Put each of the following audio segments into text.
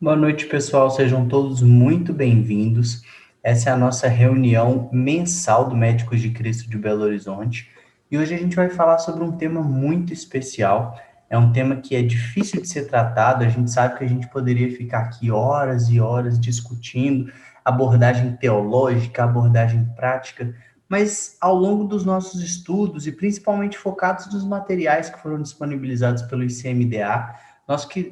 Boa noite, pessoal. Sejam todos muito bem-vindos. Essa é a nossa reunião mensal do Médicos de Cristo de Belo Horizonte. E hoje a gente vai falar sobre um tema muito especial. É um tema que é difícil de ser tratado. A gente sabe que a gente poderia ficar aqui horas e horas discutindo abordagem teológica, abordagem prática, mas ao longo dos nossos estudos e principalmente focados nos materiais que foram disponibilizados pelo ICMDA,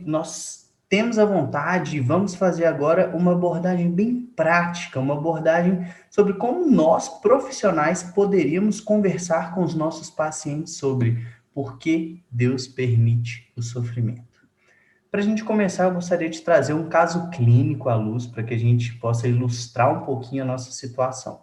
nós temos a vontade e vamos fazer agora uma abordagem bem prática, uma abordagem sobre como nós, profissionais, poderíamos conversar com os nossos pacientes sobre por que Deus permite o sofrimento. Para a gente começar, eu gostaria de trazer um caso clínico à luz para que a gente possa ilustrar um pouquinho a nossa situação.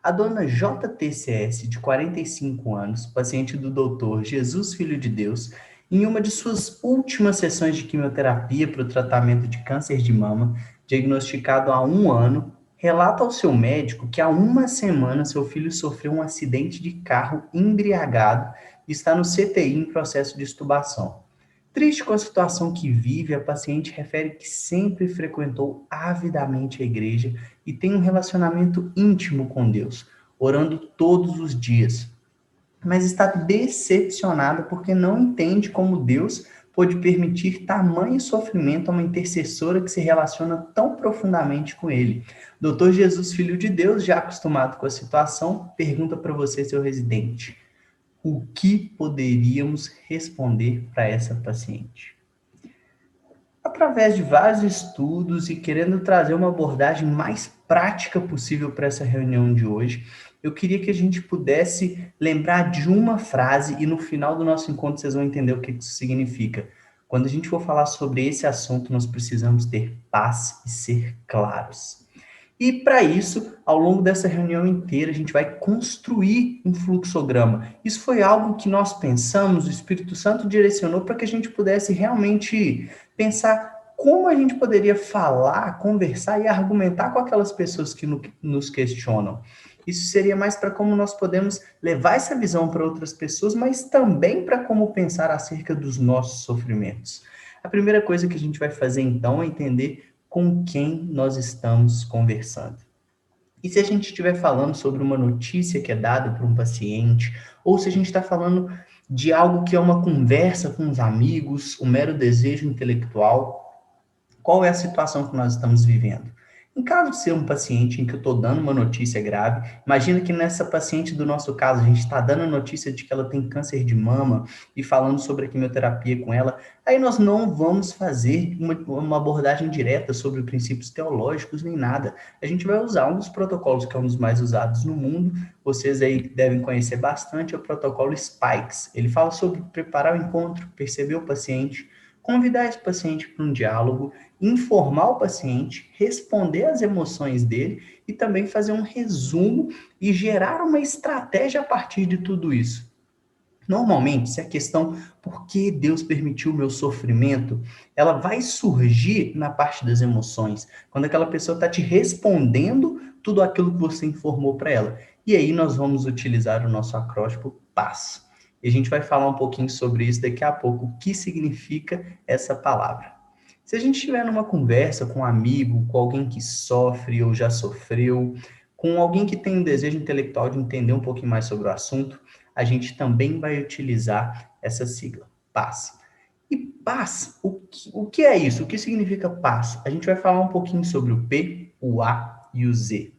A dona JTCS, de 45 anos, paciente do Dr. Jesus Filho de Deus, em uma de suas últimas sessões de quimioterapia para o tratamento de câncer de mama, diagnosticado há 1 ano, relata ao seu médico que há uma semana seu filho sofreu um acidente de carro embriagado e está no CTI em processo de extubação. Triste com a situação que vive, a paciente refere que sempre frequentou avidamente a igreja e tem um relacionamento íntimo com Deus, orando todos os dias, mas está decepcionada porque não entende como Deus pôde permitir tamanho sofrimento a uma intercessora que se relaciona tão profundamente com ele. Doutor Jesus, Filho de Deus, já acostumado com a situação, pergunta para você, seu residente: o que poderíamos responder para essa paciente? Através de vários estudos e querendo trazer uma abordagem mais prática possível para essa reunião de hoje, eu queria que a gente pudesse lembrar de uma frase e no final do nosso encontro vocês vão entender o que isso significa. Quando a gente for falar sobre esse assunto, nós precisamos ter paz e ser claros. E para isso, ao longo dessa reunião inteira, a gente vai construir um fluxograma. Isso foi algo que nós pensamos, o Espírito Santo direcionou para que a gente pudesse realmente pensar como a gente poderia falar, conversar e argumentar com aquelas pessoas que nos questionam. Isso seria mais para como nós podemos levar essa visão para outras pessoas, mas também para como pensar acerca dos nossos sofrimentos. A primeira coisa que a gente vai fazer então é entender com quem nós estamos conversando. E se a gente estiver falando sobre uma notícia que é dada por um paciente, ou se a gente está falando de algo que é uma conversa com os amigos, um mero desejo intelectual, qual é a situação que nós estamos vivendo? Em caso de ser um paciente em que eu estou dando uma notícia grave, imagina que nessa paciente do nosso caso, a gente está dando a notícia de que ela tem câncer de mama e falando sobre a quimioterapia com ela, aí nós não vamos fazer uma abordagem direta sobre princípios teológicos nem nada. A gente vai usar um dos protocolos que é um dos mais usados no mundo, vocês aí devem conhecer bastante, é o protocolo SPIKES. Ele fala sobre preparar o encontro, perceber o paciente, convidar esse paciente para um diálogo, informar o paciente, responder às emoções dele e também fazer um resumo e gerar uma estratégia a partir de tudo isso. Normalmente, se a questão por que Deus permitiu o meu sofrimento, ela vai surgir na parte das emoções, quando aquela pessoa está te respondendo tudo aquilo que você informou para ela. E aí nós vamos utilizar o nosso acróstico PAS. E a gente vai falar um pouquinho sobre isso daqui a pouco, o que significa essa palavra. Se a gente estiver numa conversa com um amigo, com alguém que sofre ou já sofreu, com alguém que tem um desejo intelectual de entender um pouquinho mais sobre o assunto, a gente também vai utilizar essa sigla, PAS. E PAS, o que é isso? O que significa PAS? A gente vai falar um pouquinho sobre o P, o A e o Z.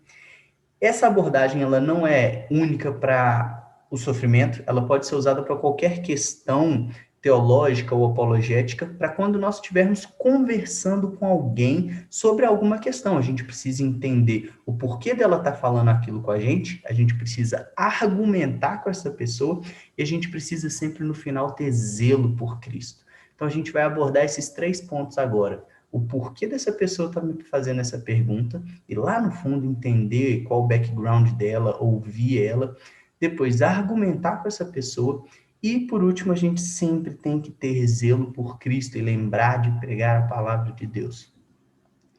Essa abordagem ela não é única para o sofrimento, ela pode ser usada para qualquer questão teológica ou apologética, para quando nós estivermos conversando com alguém sobre alguma questão. A gente precisa entender o porquê dela estar falando aquilo com a gente precisa argumentar com essa pessoa e a gente precisa sempre no final ter zelo por Cristo. Então a gente vai abordar esses 3 pontos agora. O porquê dessa pessoa está me fazendo essa pergunta, e lá no fundo entender qual o background dela, ouvir ela, depois argumentar com essa pessoa e, por último, a gente sempre tem que ter zelo por Cristo e lembrar de pregar a palavra de Deus.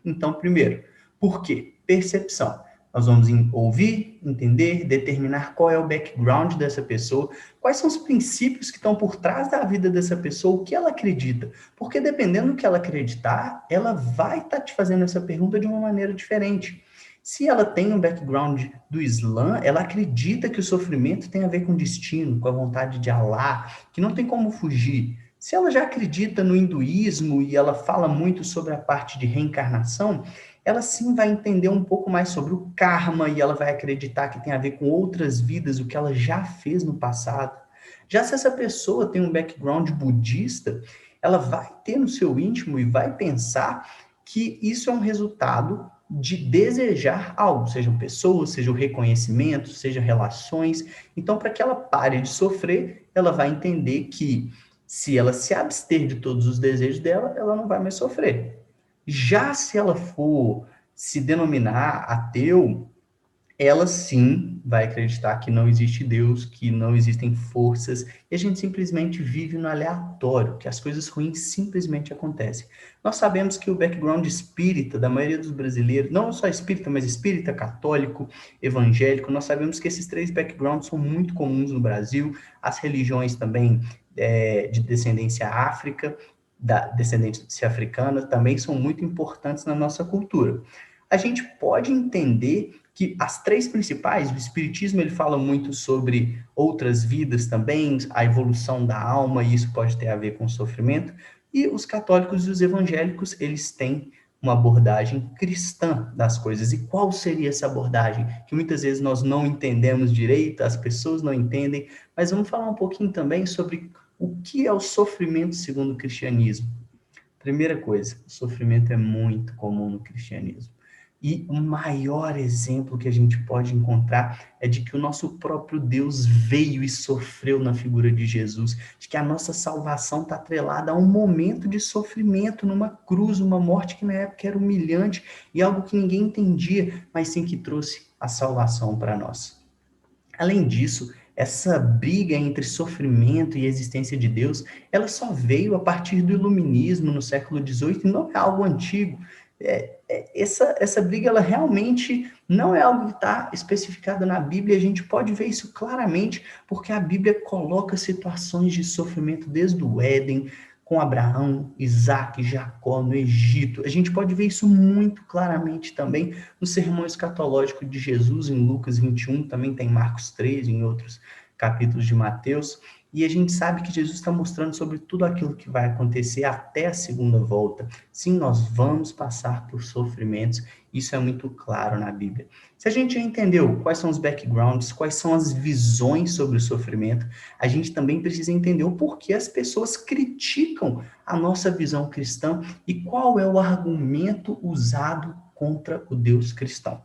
Então, primeiro, por quê? Percepção. Nós vamos ouvir, entender, determinar qual é o background dessa pessoa, quais são os princípios que estão por trás da vida dessa pessoa, o que ela acredita. Porque dependendo do que ela acreditar, ela vai estar te fazendo essa pergunta de uma maneira diferente. Se ela tem um background do Islã, ela acredita que o sofrimento tem a ver com destino, com a vontade de Allah, que não tem como fugir. Se ela já acredita no hinduísmo e ela fala muito sobre a parte de reencarnação, ela sim vai entender um pouco mais sobre o karma e ela vai acreditar que tem a ver com outras vidas, o que ela já fez no passado. Já se essa pessoa tem um background budista, ela vai ter no seu íntimo e vai pensar que isso é um resultado de desejar algo, sejam pessoas, seja o reconhecimento, seja relações. Então, para que ela pare de sofrer, ela vai entender que se ela se abster de todos os desejos dela, ela não vai mais sofrer. Já se ela for se denominar ateu, ela sim vai acreditar que não existe Deus, que não existem forças, e a gente simplesmente vive no aleatório, que as coisas ruins simplesmente acontecem. Nós sabemos que o background espírita da maioria dos brasileiros, não só espírita, mas espírita, católico, evangélico, nós sabemos que esses três backgrounds são muito comuns no Brasil, as religiões também de descendência áfrica, da descendência africana, também são muito importantes na nossa cultura. A gente pode entender que as três principais, o espiritismo ele fala muito sobre outras vidas também, a evolução da alma, e isso pode ter a ver com o sofrimento, e os católicos e os evangélicos, eles têm uma abordagem cristã das coisas. E qual seria essa abordagem? Que muitas vezes nós não entendemos direito, as pessoas não entendem, mas vamos falar um pouquinho também sobre o que é o sofrimento segundo o cristianismo. Primeira coisa, o sofrimento é muito comum no cristianismo. E o maior exemplo que a gente pode encontrar é de que o nosso próprio Deus veio e sofreu na figura de Jesus, de que a nossa salvação está atrelada a um momento de sofrimento numa cruz, uma morte que na época era humilhante e algo que ninguém entendia, mas sim que trouxe a salvação para nós. Além disso, essa briga entre sofrimento e existência de Deus, ela só veio a partir do iluminismo no século XVIII e não é algo antigo. Essa briga, ela realmente não é algo que está especificado na Bíblia, a gente pode ver isso claramente, porque a Bíblia coloca situações de sofrimento desde o Éden, com Abraão, Isaac, Jacó, no Egito. A gente pode ver isso muito claramente também no sermão escatológico de Jesus, em Lucas 21, também tem Marcos 3, em outros capítulos de Mateus, e a gente sabe que Jesus está mostrando sobre tudo aquilo que vai acontecer até a segunda volta. Sim, nós vamos passar por sofrimentos, isso é muito claro na Bíblia. Se a gente já entendeu quais são os backgrounds, quais são as visões sobre o sofrimento, a gente também precisa entender o porquê as pessoas criticam a nossa visão cristã e qual é o argumento usado contra o Deus cristão.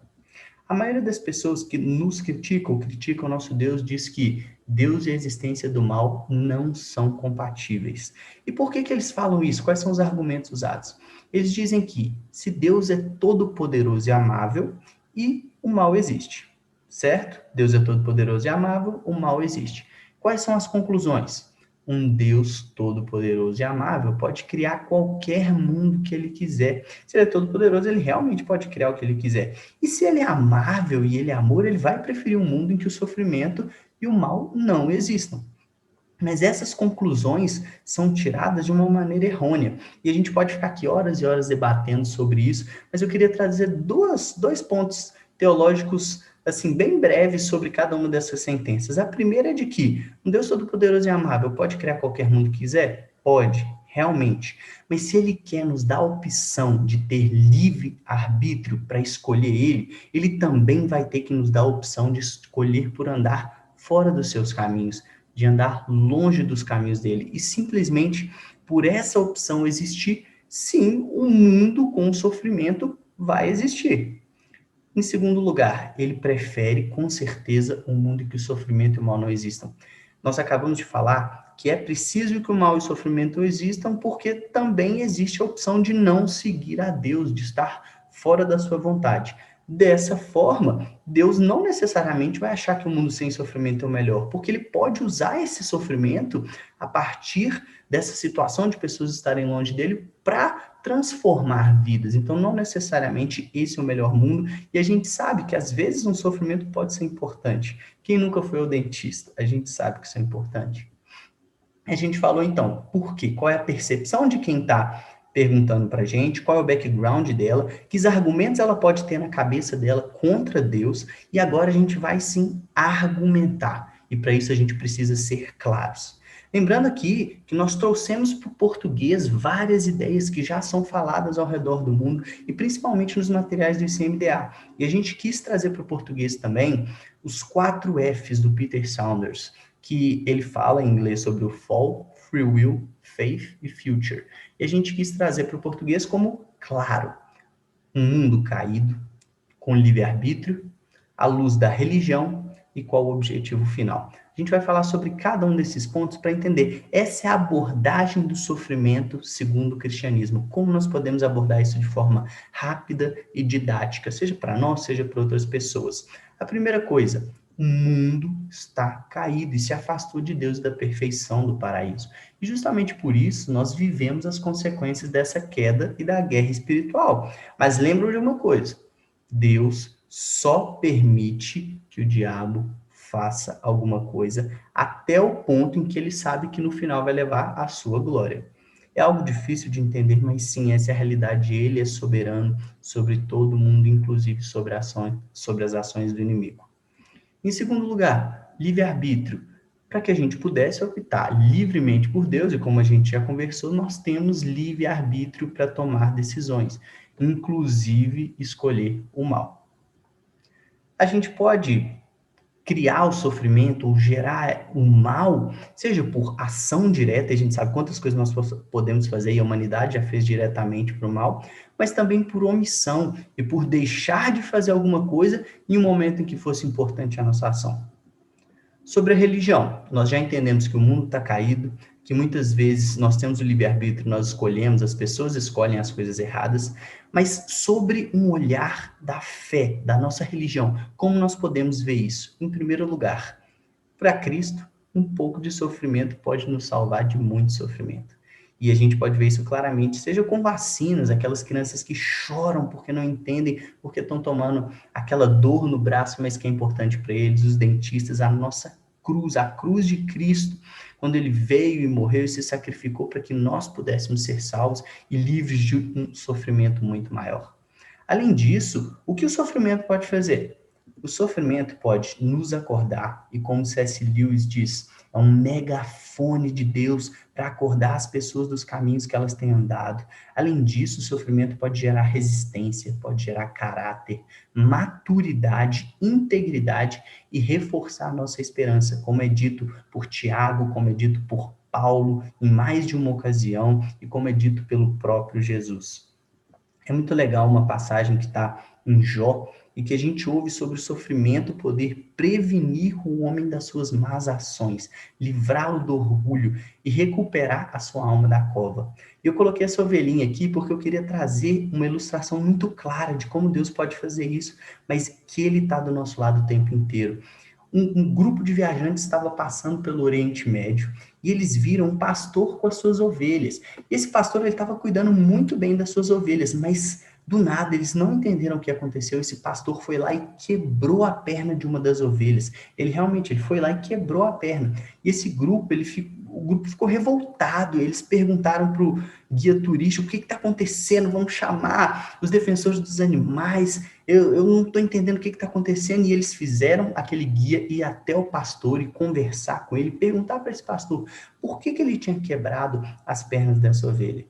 A maioria das pessoas que nos criticam, criticam o nosso Deus, diz que Deus e a existência do mal não são compatíveis. E por que eles falam isso? Quais são os argumentos usados? Eles dizem que se Deus é todo-poderoso e amável, e o mal existe, certo? Deus é todo-poderoso e amável, o mal existe. Quais são as conclusões? Um Deus todo-poderoso e amável pode criar qualquer mundo que ele quiser. Se ele é todo-poderoso, ele realmente pode criar o que ele quiser. E se ele é amável e ele é amor, ele vai preferir um mundo em que o sofrimento e o mal não existam. Mas essas conclusões são tiradas de uma maneira errônea. E a gente pode ficar aqui horas e horas debatendo sobre isso, mas eu queria trazer dois pontos teológicos assim bem breves sobre cada uma dessas sentenças. A primeira é de que um Deus todo-poderoso e amável pode criar qualquer mundo que quiser? Pode, realmente. Mas se ele quer nos dar a opção de ter livre arbítrio para escolher ele também vai ter que nos dar a opção de escolher por andar fora dos seus caminhos, de andar longe dos caminhos dele. E simplesmente por essa opção existir, sim, o mundo com sofrimento vai existir. Em segundo lugar, ele prefere, com certeza, um mundo em que o sofrimento e o mal não existam. Nós acabamos de falar que é preciso que o mal e o sofrimento existam, porque também existe a opção de não seguir a Deus, de estar fora da sua vontade. Dessa forma, Deus não necessariamente vai achar que o mundo sem sofrimento é o melhor, porque ele pode usar esse sofrimento a partir dessa situação de pessoas estarem longe dele para transformar vidas. Então, não necessariamente esse é o melhor mundo, e a gente sabe que às vezes um sofrimento pode ser importante. Quem nunca foi ao dentista? A gente sabe que isso é importante. A gente falou então, por quê? Qual é a percepção de quem está perguntando para a gente, qual é o background dela, que argumentos ela pode ter na cabeça dela contra Deus, e agora a gente vai sim argumentar. E para isso a gente precisa ser claros. Lembrando aqui que nós trouxemos para o português várias ideias que já são faladas ao redor do mundo, e principalmente nos materiais do ICMDA. E a gente quis trazer para o português também os 4 Fs do Peter Saunders, que ele fala em inglês sobre o Fall, Free Will, Faith e Future. E a gente quis trazer para o português como claro, um mundo caído, com livre-arbítrio, à luz da religião e qual o objetivo final. A gente vai falar sobre cada um desses pontos para entender. Essa é a abordagem do sofrimento segundo o cristianismo. Como nós podemos abordar isso de forma rápida e didática, seja para nós, seja para outras pessoas. A primeira coisa, o mundo está caído e se afastou de Deus e da perfeição do paraíso. E justamente por isso nós vivemos as consequências dessa queda e da guerra espiritual. Mas lembram de uma coisa, Deus só permite que o diabo faça alguma coisa até o ponto em que ele sabe que no final vai levar à sua glória. É algo difícil de entender, mas sim, essa é a realidade. Ele é soberano sobre todo mundo, inclusive sobre as ações do inimigo. Em segundo lugar, livre-arbítrio. Para que a gente pudesse optar livremente por Deus, e como a gente já conversou, nós temos livre-arbítrio para tomar decisões, inclusive escolher o mal. A gente pode criar o sofrimento ou gerar o mal, seja por ação direta, a gente sabe quantas coisas nós podemos fazer e a humanidade já fez diretamente para o mal, mas também por omissão e por deixar de fazer alguma coisa em um momento em que fosse importante a nossa ação. Sobre a religião, nós já entendemos que o mundo está caído, que muitas vezes nós temos o livre-arbítrio, nós escolhemos, as pessoas escolhem as coisas erradas, mas sobre um olhar da fé, da nossa religião, como nós podemos ver isso? Em primeiro lugar, para Cristo, um pouco de sofrimento pode nos salvar de muito sofrimento. E a gente pode ver isso claramente, seja com vacinas, aquelas crianças que choram porque não entendem, porque estão tomando aquela dor no braço, mas que é importante para eles, os dentistas, a nossa cruz, a cruz de Cristo, quando ele veio e morreu e se sacrificou para que nós pudéssemos ser salvos e livres de um sofrimento muito maior. Além disso, o que o sofrimento pode fazer? O sofrimento pode nos acordar, e como C.S. Lewis diz, é um megafone de Deus para acordar as pessoas dos caminhos que elas têm andado. Além disso, o sofrimento pode gerar resistência, pode gerar caráter, maturidade, integridade e reforçar a nossa esperança, como é dito por Tiago, como é dito por Paulo em mais de uma ocasião e como é dito pelo próprio Jesus. É muito legal uma passagem que está em Jó e que a gente ouve sobre o sofrimento poder prevenir o homem das suas más ações, livrá-lo do orgulho e recuperar a sua alma da cova. Eu coloquei essa ovelhinha aqui porque eu queria trazer uma ilustração muito clara de como Deus pode fazer isso, mas que Ele está do nosso lado o tempo inteiro. Um grupo de viajantes estava passando pelo Oriente Médio e eles viram um pastor com as suas ovelhas. Esse pastor ele estava cuidando muito bem das suas ovelhas, mas do nada eles não entenderam o que aconteceu. Esse pastor foi lá e quebrou a perna de uma das ovelhas. Ele foi lá e quebrou a perna. E esse grupo, o grupo ficou revoltado. Eles perguntaram para o guia turístico o que está acontecendo, vamos chamar os defensores dos animais. Eu não estou entendendo o que está acontecendo. E eles fizeram aquele guia ir até o pastor e conversar com ele, perguntar para esse pastor por que ele tinha quebrado as pernas dessa ovelha.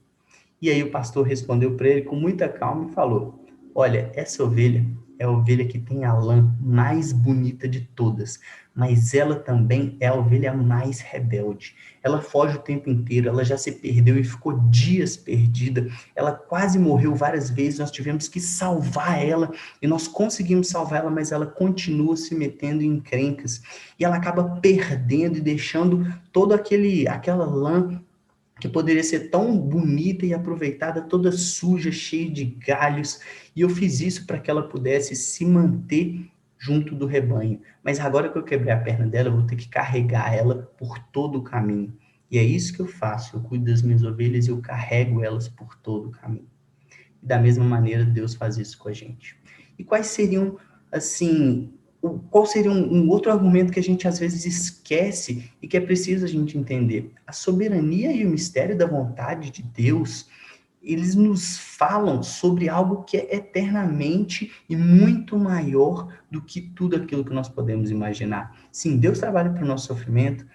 E aí o pastor respondeu para ele com muita calma e falou: olha, essa ovelha é a ovelha que tem a lã mais bonita de todas, mas ela também é a ovelha mais rebelde. Ela foge o tempo inteiro, ela já se perdeu e ficou dias perdida. Ela quase morreu várias vezes, nós tivemos que salvar ela e nós conseguimos salvar ela, mas ela continua se metendo em encrencas e ela acaba perdendo e deixando todo aquela lã que poderia ser tão bonita e aproveitada, toda suja, cheia de galhos, e eu fiz isso para que ela pudesse se manter junto do rebanho. Mas agora que eu quebrei a perna dela, eu vou ter que carregar ela por todo o caminho. E é isso que eu faço, eu cuido das minhas ovelhas e eu carrego elas por todo o caminho. E da mesma maneira, Deus faz isso com a gente. E quais seriam, assim, qual seria um outro argumento que a gente às vezes esquece e que é preciso a gente entender? A soberania e o mistério da vontade de Deus, eles nos falam sobre algo que é eternamente e muito maior do que tudo aquilo que nós podemos imaginar. Sim, Deus trabalha para o nosso sofrimento,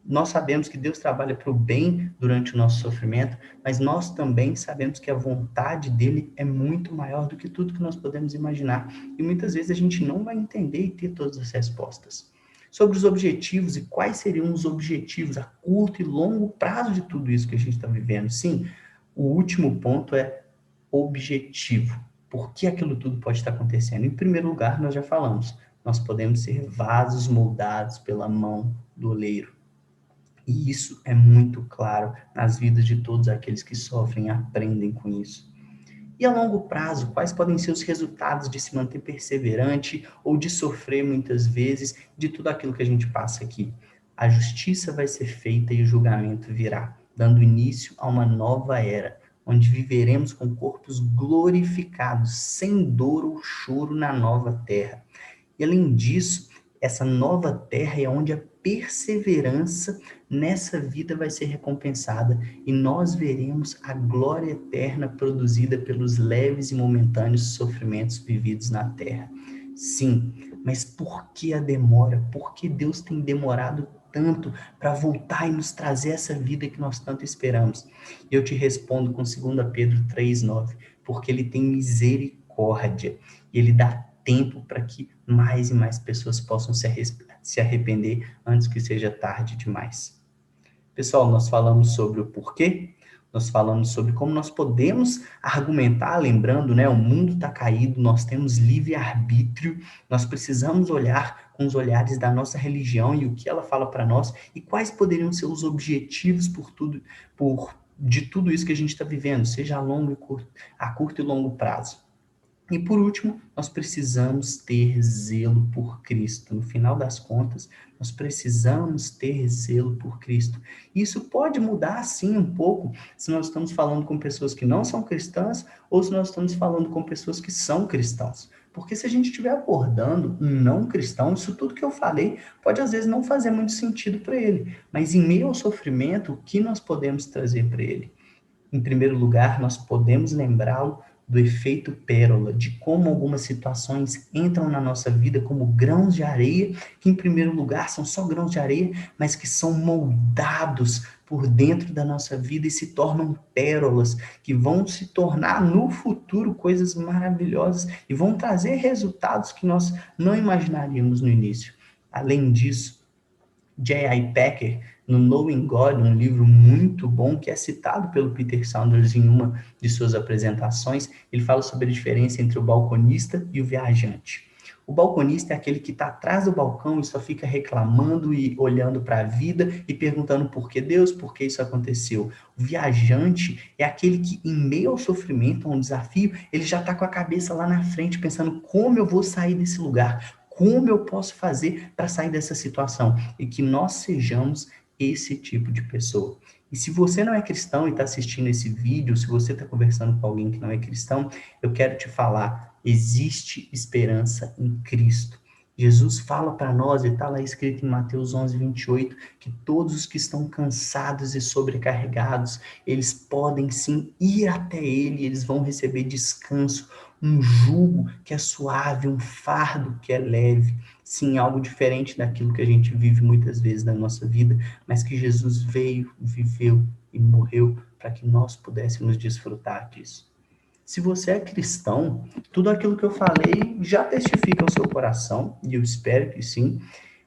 nós sabemos que Deus trabalha para o bem durante o nosso sofrimento, mas nós também sabemos que a vontade dele é muito maior do que tudo que nós podemos imaginar. E muitas vezes a gente não vai entender e ter todas as respostas. Sobre os objetivos e quais seriam os objetivos a curto e longo prazo de tudo isso que a gente está vivendo. Sim, o último ponto é objetivo. Por que aquilo tudo pode estar acontecendo? Em primeiro lugar, nós já falamos, nós podemos ser vasos moldados pela mão do oleiro. E isso é muito claro nas vidas de todos aqueles que sofrem e aprendem com isso. E a longo prazo, quais podem ser os resultados de se manter perseverante ou de sofrer muitas vezes de tudo aquilo que a gente passa aqui? A justiça vai ser feita e o julgamento virá, dando início a uma nova era, onde viveremos com corpos glorificados, sem dor ou choro na nova terra. E além disso, essa nova terra é onde a perseverança nessa vida vai ser recompensada e nós veremos a glória eterna produzida pelos leves e momentâneos sofrimentos vividos na terra. Sim, mas por que a demora? Por que Deus tem demorado tanto para voltar e nos trazer essa vida que nós tanto esperamos? E eu te respondo com 2 Pedro 3,9, porque ele tem misericórdia e ele dá tempo para que mais e mais pessoas possam se arrepender antes que seja tarde demais. Pessoal, nós falamos sobre o porquê, nós falamos sobre como nós podemos argumentar, lembrando, né, o mundo está caído, nós temos livre-arbítrio, nós precisamos olhar com os olhares da nossa religião e o que ela fala para nós, e quais poderiam ser os objetivos de tudo isso que a gente está vivendo, seja a curto e longo prazo. E por último, nós precisamos ter zelo por Cristo. No final das contas, nós precisamos ter zelo por Cristo. Isso pode mudar, sim, um pouco, se nós estamos falando com pessoas que não são cristãs ou se nós estamos falando com pessoas que são cristãos. Porque se a gente estiver abordando um não cristão, isso tudo que eu falei pode às vezes não fazer muito sentido para ele. Mas em meio ao sofrimento, o que nós podemos trazer para ele? Em primeiro lugar, nós podemos lembrá-lo do efeito pérola, de como algumas situações entram na nossa vida como grãos de areia, que em primeiro lugar são só grãos de areia, mas que são moldados por dentro da nossa vida e se tornam pérolas, que vão se tornar no futuro coisas maravilhosas e vão trazer resultados que nós não imaginaríamos no início. Além disso, J.I. Packer, no Knowing God, um livro muito bom que é citado pelo Peter Saunders em uma de suas apresentações, ele fala sobre a diferença entre o balconista e o viajante. O balconista é aquele que está atrás do balcão e só fica reclamando e olhando para a vida e perguntando por que Deus, por que isso aconteceu. O viajante é aquele que, em meio ao sofrimento, a um desafio, ele já está com a cabeça lá na frente, pensando como eu vou sair desse lugar, como eu posso fazer para sair dessa situação? E que nós sejamos esse tipo de pessoa. E se você não é cristão e está assistindo esse vídeo, se você está conversando com alguém que não é cristão, eu quero te falar, existe esperança em Cristo. Jesus fala para nós, e está lá escrito em Mateus 11:28, que todos os que estão cansados e sobrecarregados, eles podem sim ir até Ele, eles vão receber descanso, um jugo que é suave, um fardo que é leve. Sim, algo diferente daquilo que a gente vive muitas vezes na nossa vida, mas que Jesus veio, viveu e morreu para que nós pudéssemos desfrutar disso. Se você é cristão, tudo aquilo que eu falei já testifica o seu coração, e eu espero que sim,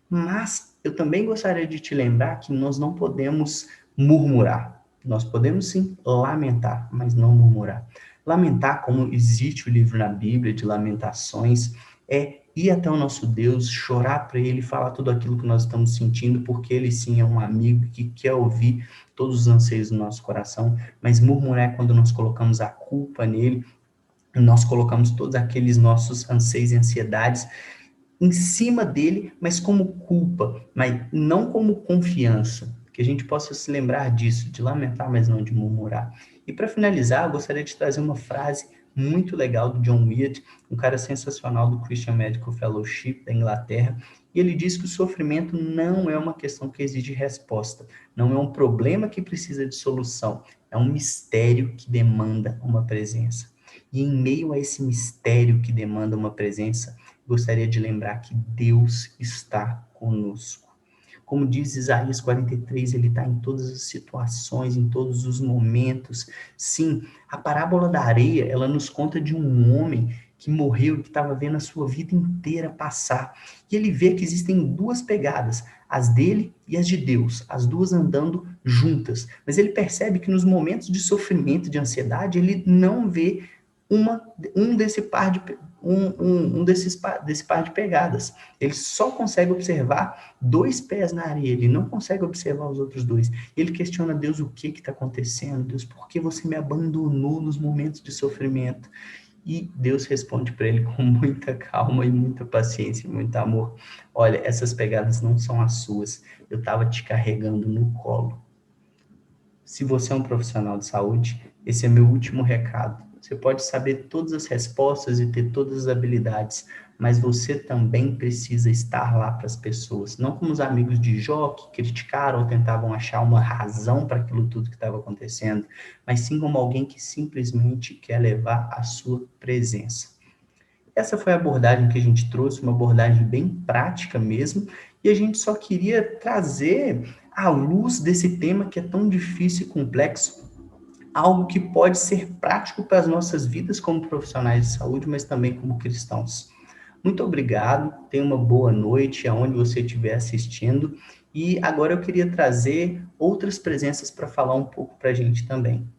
mas eu também gostaria de te lembrar que nós não podemos murmurar. Nós podemos sim lamentar, mas não murmurar. Lamentar, como existe o livro na Bíblia de Lamentações, é ir até o nosso Deus, chorar para Ele, falar tudo aquilo que nós estamos sentindo, porque Ele sim é um amigo que quer ouvir todos os anseios do nosso coração, mas murmurar é quando nós colocamos a culpa nele, nós colocamos todos aqueles nossos anseios e ansiedades em cima dele, mas como culpa, mas não como confiança. Que a gente possa se lembrar disso, de lamentar, mas não de murmurar. E para finalizar, eu gostaria de trazer uma frase muito legal do John Weird, um cara sensacional do Christian Medical Fellowship da Inglaterra, e ele diz que o sofrimento não é uma questão que exige resposta, não é um problema que precisa de solução, é um mistério que demanda uma presença. E em meio a esse mistério que demanda uma presença, gostaria de lembrar que Deus está conosco. Como diz Isaías 43, ele está em todas as situações, em todos os momentos. Sim, a parábola da areia, ela nos conta de um homem que morreu e que estava vendo a sua vida inteira passar. E ele vê que existem duas pegadas, as dele e as de Deus, as duas andando juntas. Mas ele percebe que nos momentos de sofrimento, de ansiedade, ele não vê desse par de pegadas. Ele só consegue observar dois pés na areia, ele não consegue observar os outros dois. Ele questiona Deus, o que está acontecendo? Deus, por que você me abandonou nos momentos de sofrimento? E Deus responde para ele com muita calma e muita paciência e muito amor. Olha, essas pegadas não são as suas. Eu estava te carregando no colo. Se você é um profissional de saúde, esse é meu último recado. Você pode saber todas as respostas e ter todas as habilidades, mas você também precisa estar lá para as pessoas. Não como os amigos de Jó, que criticaram ou tentavam achar uma razão para aquilo tudo que estava acontecendo, mas sim como alguém que simplesmente quer levar a sua presença. Essa foi a abordagem que a gente trouxe, uma abordagem bem prática mesmo, e a gente só queria trazer à luz desse tema que é tão difícil e complexo, algo que pode ser prático para as nossas vidas como profissionais de saúde, mas também como cristãos. Muito obrigado, tenha uma boa noite aonde você estiver assistindo, e agora eu queria trazer outras presenças para falar um pouco para a gente também.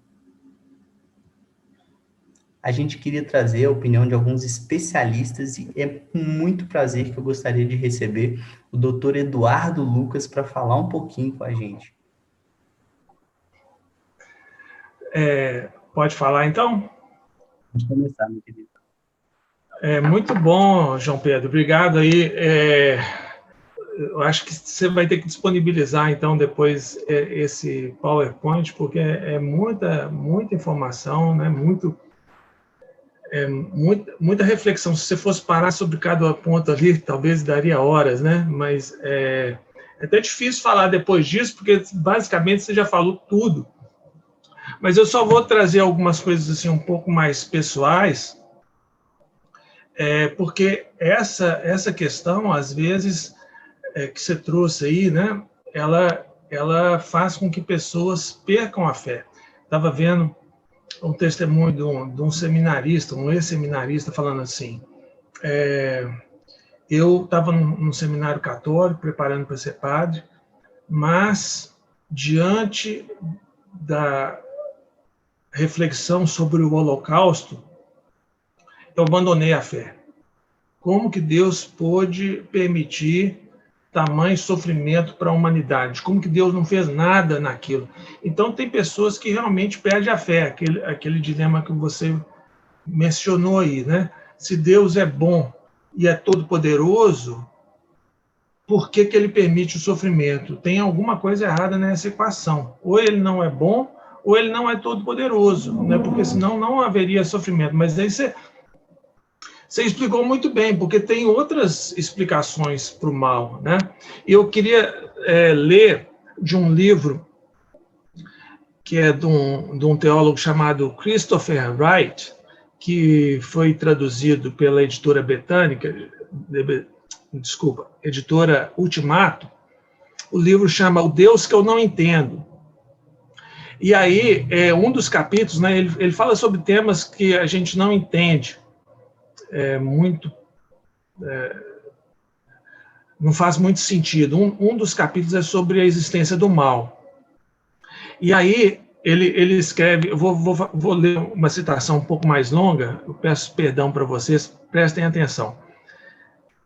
A gente queria trazer a opinião de alguns especialistas e é com muito prazer que eu gostaria de receber o Dr. Eduardo Lucas para falar um pouquinho com a gente. Pode falar, então? Vamos começar, meu querido. Muito bom, João Pedro. Obrigado aí. Eu acho que você vai ter que disponibilizar, então, depois esse PowerPoint, porque é muita informação, né? Muita reflexão. Se você fosse parar sobre cada ponto ali, talvez daria horas, né? Mas é até difícil falar depois disso, porque basicamente você já falou tudo. Mas eu só vou trazer algumas coisas assim um pouco mais pessoais, porque essa questão, às vezes, que você trouxe aí, né? Ela faz com que pessoas percam a fé. Estava vendo um testemunho de um seminarista, um ex-seminarista, falando assim: eu estava num seminário católico, preparando para ser padre, mas, diante da reflexão sobre o Holocausto, eu abandonei a fé. Como que Deus pôde permitir tamanho sofrimento para a humanidade? Como que Deus não fez nada naquilo? Então, tem pessoas que realmente perdem a fé, aquele dilema que você mencionou aí, né? Se Deus é bom e é todo-poderoso, por que ele permite o sofrimento? Tem alguma coisa errada nessa equação. Ou ele não é bom, ou ele não é todo-poderoso, né? Porque senão não haveria sofrimento. Mas aí você explicou muito bem, porque tem outras explicações para o mal, né? E eu queria ler de um livro que é de um teólogo chamado Christopher Wright, que foi traduzido pela editora britânica, editora Ultimato. O livro chama O Deus que eu não entendo. E aí, um dos capítulos, né, ele fala sobre temas que a gente não entende não faz muito sentido. Um dos capítulos é sobre a existência do mal. E aí ele escreve, eu vou ler uma citação um pouco mais longa, eu peço perdão para vocês, prestem atenção.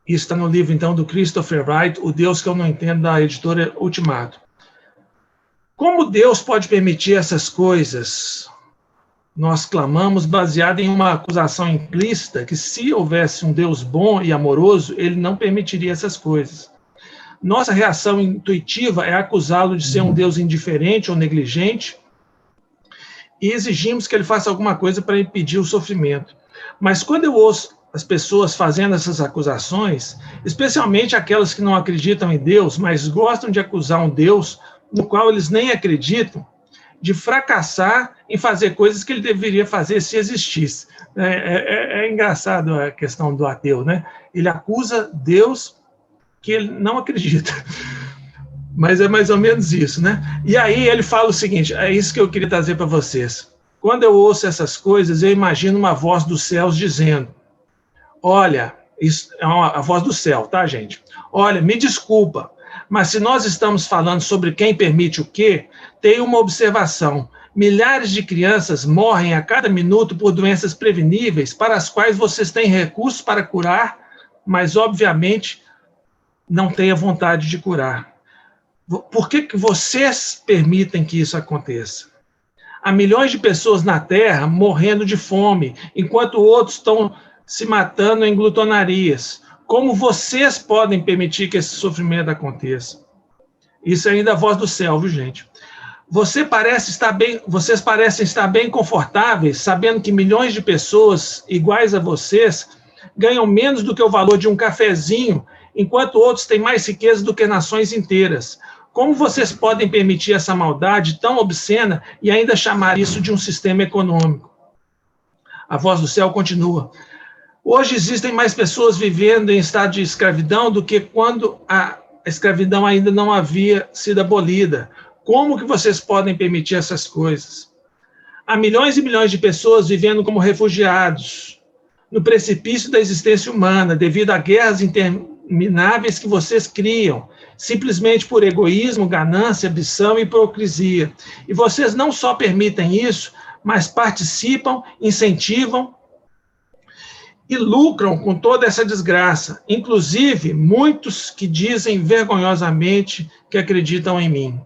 Isso está no livro, então, do Christopher Wright, O Deus que eu não entendo, da editora Ultimato. Como Deus pode permitir essas coisas? Nós clamamos baseado em uma acusação implícita que, se houvesse um Deus bom e amoroso, ele não permitiria essas coisas. Nossa reação intuitiva é acusá-lo de ser um Deus indiferente ou negligente e exigimos que ele faça alguma coisa para impedir o sofrimento. Mas quando eu ouço as pessoas fazendo essas acusações, especialmente aquelas que não acreditam em Deus, mas gostam de acusar um Deus no qual eles nem acreditam, de fracassar em fazer coisas que ele deveria fazer se existisse. É engraçado a questão do ateu, né? Ele acusa Deus que ele não acredita. Mas é mais ou menos isso, né? E aí ele fala o seguinte, é isso que eu queria trazer para vocês. Quando eu ouço essas coisas, eu imagino uma voz dos céus dizendo, olha, isso é a voz do céu, tá, gente? Olha, me desculpa, mas se nós estamos falando sobre quem permite o quê, tem uma observação. Milhares de crianças morrem a cada minuto por doenças preveníveis, para as quais vocês têm recursos para curar, mas, obviamente, não têm a vontade de curar. Por que vocês permitem que isso aconteça? Há milhões de pessoas na Terra morrendo de fome, enquanto outros estão se matando em glutonarias. Como vocês podem permitir que esse sofrimento aconteça? Isso é ainda a voz do céu, viu, gente? Vocês parecem estar bem confortáveis, sabendo que milhões de pessoas iguais a vocês ganham menos do que o valor de um cafezinho, enquanto outros têm mais riqueza do que nações inteiras. Como vocês podem permitir essa maldade tão obscena e ainda chamar isso de um sistema econômico? A voz do céu continua. Hoje existem mais pessoas vivendo em estado de escravidão do que quando a escravidão ainda não havia sido abolida. Como que vocês podem permitir essas coisas? Há milhões e milhões de pessoas vivendo como refugiados, no precipício da existência humana, devido a guerras intermináveis que vocês criam, simplesmente por egoísmo, ganância, ambição e hipocrisia. E vocês não só permitem isso, mas participam, incentivam e lucram com toda essa desgraça, inclusive muitos que dizem vergonhosamente que acreditam em mim.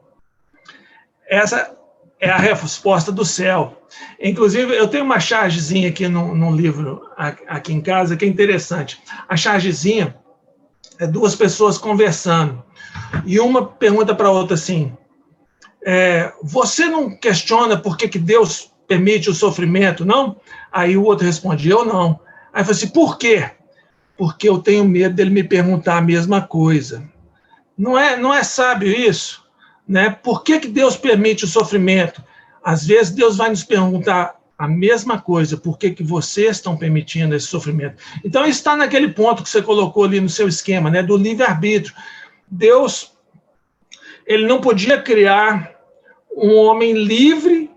Essa é a resposta do céu. Inclusive, eu tenho uma chargezinha aqui num livro, aqui em casa, que é interessante. A chargezinha é duas pessoas conversando, e uma pergunta para a outra assim, você não questiona por que Deus permite o sofrimento, não? Aí o outro responde, eu não. Aí eu falei assim, por quê? Porque eu tenho medo dele me perguntar a mesma coisa. Não é sábio isso? Né? Por que Deus permite o sofrimento? Às vezes Deus vai nos perguntar a mesma coisa, por que vocês estão permitindo esse sofrimento? Então isso está naquele ponto que você colocou ali no seu esquema, né, do livre-arbítrio. Deus, ele não podia criar um homem livre,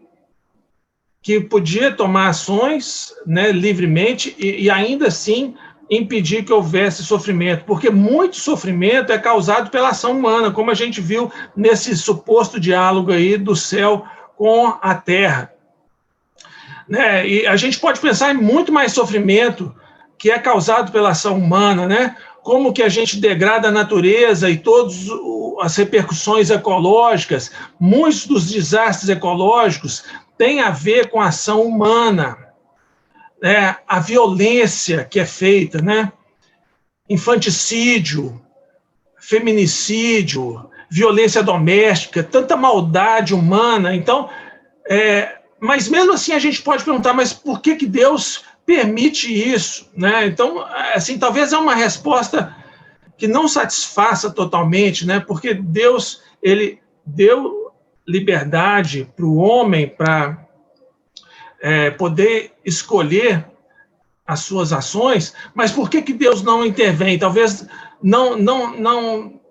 que podia tomar ações, né, livremente, e ainda assim impedir que houvesse sofrimento, porque muito sofrimento é causado pela ação humana, como a gente viu nesse suposto diálogo aí do céu com a terra. Né? E a gente pode pensar em muito mais sofrimento que é causado pela ação humana, né? Como que a gente degrada a natureza e todas as repercussões ecológicas, muitos dos desastres ecológicos têm a ver com a ação humana. A violência que é feita, né? Infanticídio, feminicídio, violência doméstica, tanta maldade humana. Então, mas mesmo assim a gente pode perguntar, mas por que Deus permite isso? Né? Então, assim, talvez é uma resposta que não satisfaça totalmente, né? Porque Deus, ele deu liberdade para o homem para poder escolher as suas ações, mas por que Deus não intervém? Talvez não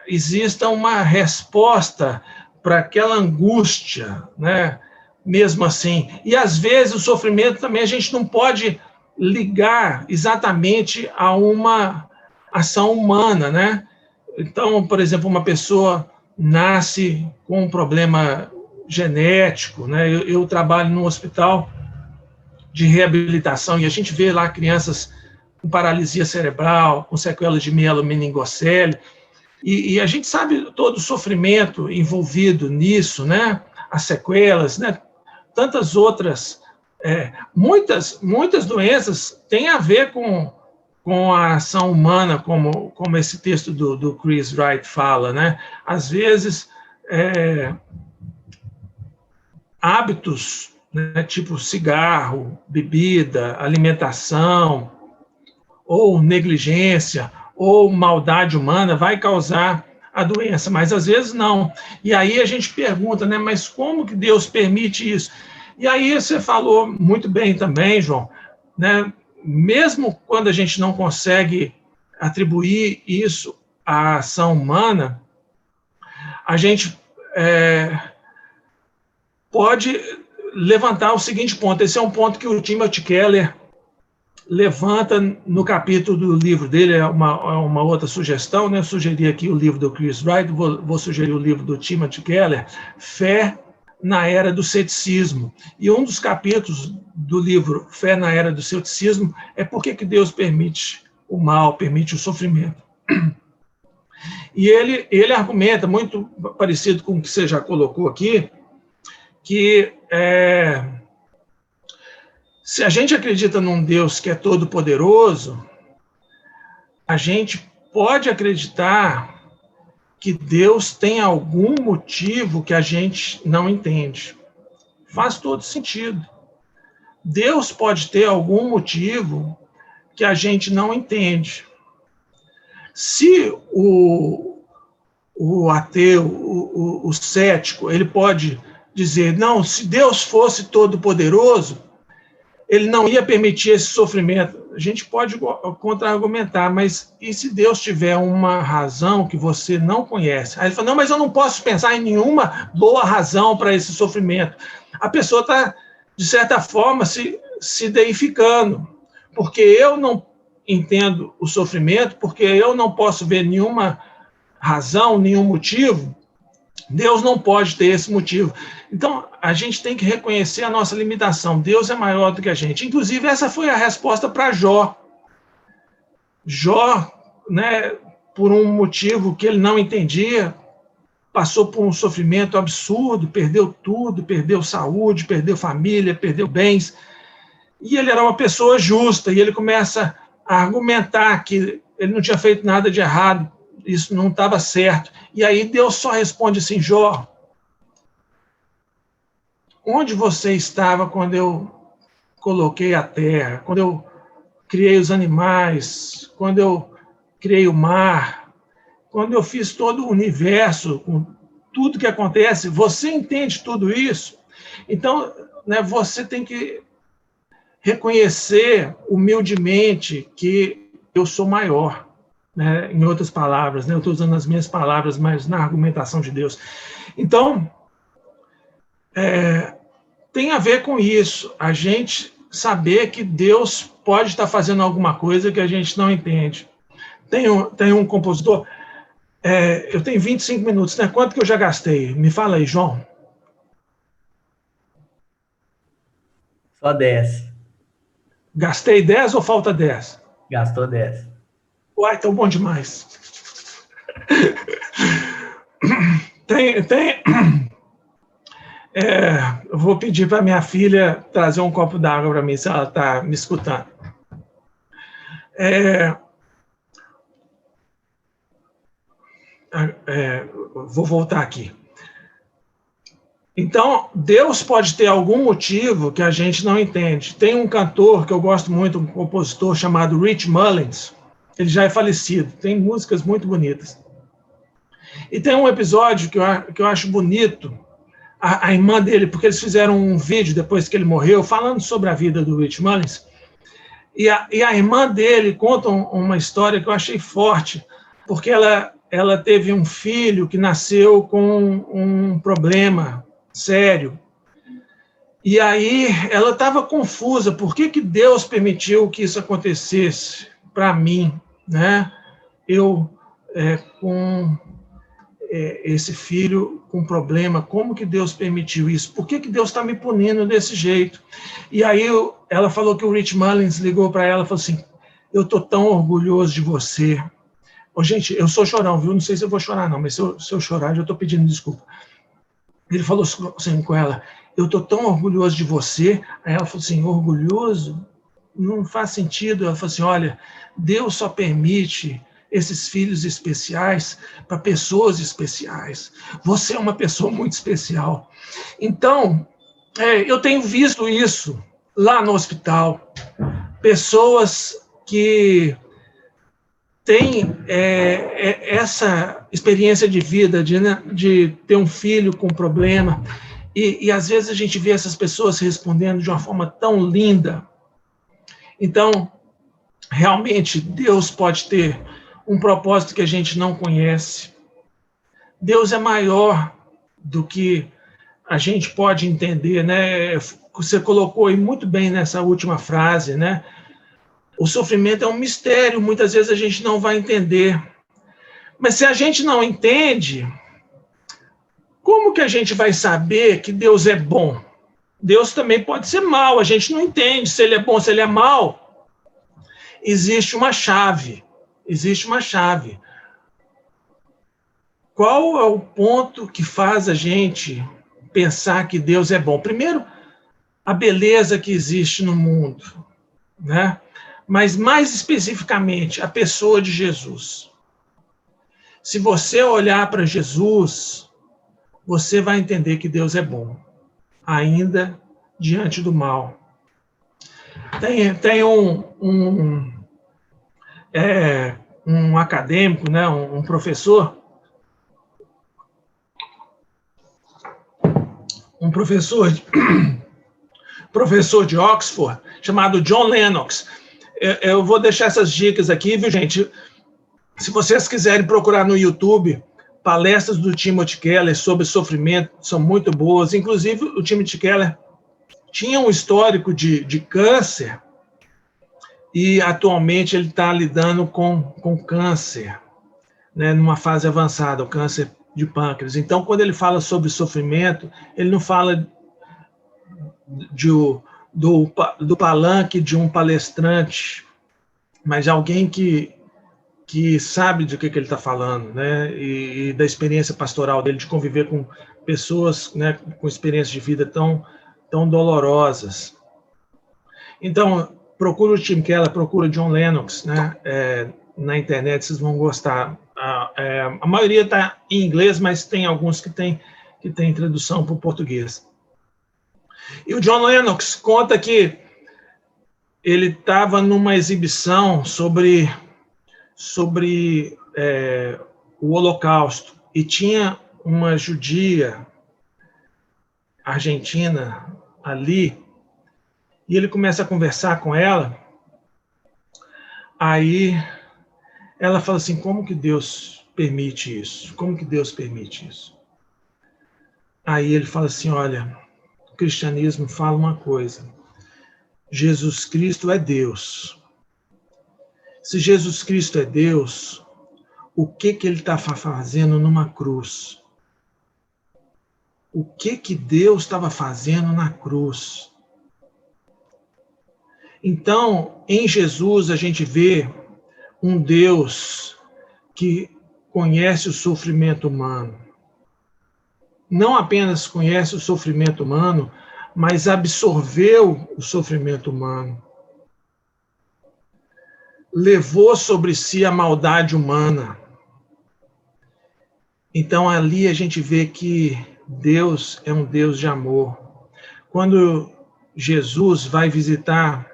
exista uma resposta para aquela angústia, né? Mesmo assim. E, às vezes, o sofrimento também a gente não pode ligar exatamente a uma ação humana, né? Então, por exemplo, uma pessoa nasce com um problema genético, né? Eu trabalho num hospital de reabilitação e a gente vê lá crianças com paralisia cerebral, com sequelas de mielomeningocele, e a gente sabe todo o sofrimento envolvido nisso, né? As sequelas, né? Tantas outras, muitas doenças têm a ver com a ação humana, como esse texto do Chris Wright fala, né? Às vezes, hábitos, né, tipo cigarro, bebida, alimentação, ou negligência, ou maldade humana, vai causar a doença, mas às vezes não. E aí a gente pergunta, né, mas como que Deus permite isso? E aí você falou muito bem também, João, né, mesmo quando a gente não consegue atribuir isso à ação humana, a gente pode levantar o seguinte ponto. Esse é um ponto que o Timothy Keller levanta no capítulo do livro dele, é uma outra sugestão, né? Eu sugeri aqui o livro do Chris Wright, vou sugerir o livro do Timothy Keller, Fé na Era do Ceticismo. E um dos capítulos do livro Fé na Era do Ceticismo é por que Deus permite o mal, permite o sofrimento. E ele argumenta, muito parecido com o que você já colocou aqui, que se a gente acredita num Deus que é todo-poderoso, a gente pode acreditar que Deus tem algum motivo que a gente não entende. Faz todo sentido. Deus pode ter algum motivo que a gente não entende. Se o ateu, o cético, ele pode dizer, não, se Deus fosse todo-poderoso, ele não ia permitir esse sofrimento. A gente pode contra-argumentar, mas e se Deus tiver uma razão que você não conhece? Aí ele fala, não, mas eu não posso pensar em nenhuma boa razão para esse sofrimento. A pessoa está, de certa forma, se deificando, porque eu não entendo o sofrimento, porque eu não posso ver nenhuma razão, nenhum motivo, Deus não pode ter esse motivo. Então, a gente tem que reconhecer a nossa limitação. Deus é maior do que a gente. Inclusive, essa foi a resposta para Jó. Jó, né, por um motivo que ele não entendia, passou por um sofrimento absurdo, perdeu tudo, perdeu saúde, perdeu família, perdeu bens. E ele era uma pessoa justa, e ele começa a argumentar que ele não tinha feito nada de errado, isso não estava certo. E aí Deus só responde assim, Jó, onde você estava quando eu coloquei a terra, quando eu criei os animais, quando eu criei o mar, quando eu fiz todo o universo, com tudo que acontece, você entende tudo isso? Então, né, você tem que reconhecer humildemente que eu sou maior. Né, em outras palavras, né, eu estou usando as minhas palavras, mas na argumentação de Deus. Então, tem a ver com isso, a gente saber que Deus pode estar fazendo alguma coisa que a gente não entende. Tem um compositor, eu tenho 25 minutos, né? Quanto que eu já gastei? Me fala aí, João. Só 10. Gastei 10 ou falta 10? Gastou 10. Uai, então bom demais. Eu vou pedir para minha filha trazer um copo d'água para mim, se ela está me escutando. Vou voltar aqui. Então, Deus pode ter algum motivo que a gente não entende. Tem um cantor que eu gosto muito, um compositor chamado Rich Mullins. Ele já é falecido, tem músicas muito bonitas. E tem um episódio que eu acho bonito, a irmã dele, porque eles fizeram um vídeo depois que ele morreu, falando sobre a vida do Rich Mullins, e a irmã dele conta uma história que eu achei forte, porque ela teve um filho que nasceu com um problema sério, e aí ela estava confusa, por que Deus permitiu que isso acontecesse para mim, né? Eu com esse filho com problema, como que Deus permitiu isso? Por que Deus está me punindo desse jeito? E aí ela falou que o Rich Mullins ligou para ela e falou assim, eu estou tão orgulhoso de você. Oh, gente, eu sou chorão, viu? Não sei se eu vou chorar, não, mas se eu chorar, já estou pedindo desculpa. Ele falou assim com ela, eu estou tão orgulhoso de você. Aí ela falou assim, orgulhoso? Não faz sentido. Ela falou assim, olha, Deus só permite esses filhos especiais para pessoas especiais. Você é uma pessoa muito especial. Então, eu tenho visto isso lá no hospital. Pessoas que têm essa experiência de vida, de ter um filho com problema, e às vezes a gente vê essas pessoas respondendo de uma forma tão linda. Então, realmente, Deus pode ter um propósito que a gente não conhece. Deus é maior do que a gente pode entender, né? Você colocou aí muito bem nessa última frase, né? O sofrimento é um mistério, muitas vezes a gente não vai entender. Mas se a gente não entende, como que a gente vai saber que Deus é bom? Deus também pode ser mal, a gente não entende se ele é bom, se ele é mal. Existe uma chave. Qual é o ponto que faz a gente pensar que Deus é bom? Primeiro, a beleza que existe no mundo, né? Mas mais especificamente, a pessoa de Jesus. Se você olhar para Jesus, você vai entender que Deus é bom, ainda diante do mal. Tem um acadêmico, né, um professor de Oxford, chamado John Lennox. Eu vou deixar essas dicas aqui, viu, gente? Se vocês quiserem procurar no YouTube, palestras do Timothy Keller sobre sofrimento são muito boas. Inclusive, o Timothy Keller tinha um histórico de câncer e atualmente ele está lidando com câncer, né, numa fase avançada, o câncer de pâncreas. Então, quando ele fala sobre sofrimento, ele não fala do palanque de um palestrante, mas de alguém que sabe do que ele está falando, né? E da experiência pastoral dele, de conviver com pessoas, né, com experiências de vida tão dolorosas. Então, procura o Tim Keller, procura o John Lennox, né? Na internet, vocês vão gostar. A maioria está em inglês, mas tem alguns que tem tradução para o português. E o John Lennox conta que ele estava numa exibição sobre o Holocausto, e tinha uma judia argentina ali, e ele começa a conversar com ela, aí ela fala assim, como que Deus permite isso? Como que Deus permite isso? Aí ele fala assim, olha, o cristianismo fala uma coisa, Jesus Cristo é Deus. Se Jesus Cristo é Deus, o que ele está fazendo numa cruz? O que Deus estava fazendo na cruz? Então, em Jesus, a gente vê um Deus que conhece o sofrimento humano. Não apenas conhece o sofrimento humano, mas absorveu o sofrimento humano. Levou sobre si a maldade humana. Então, ali a gente vê que Deus é um Deus de amor. Quando Jesus vai visitar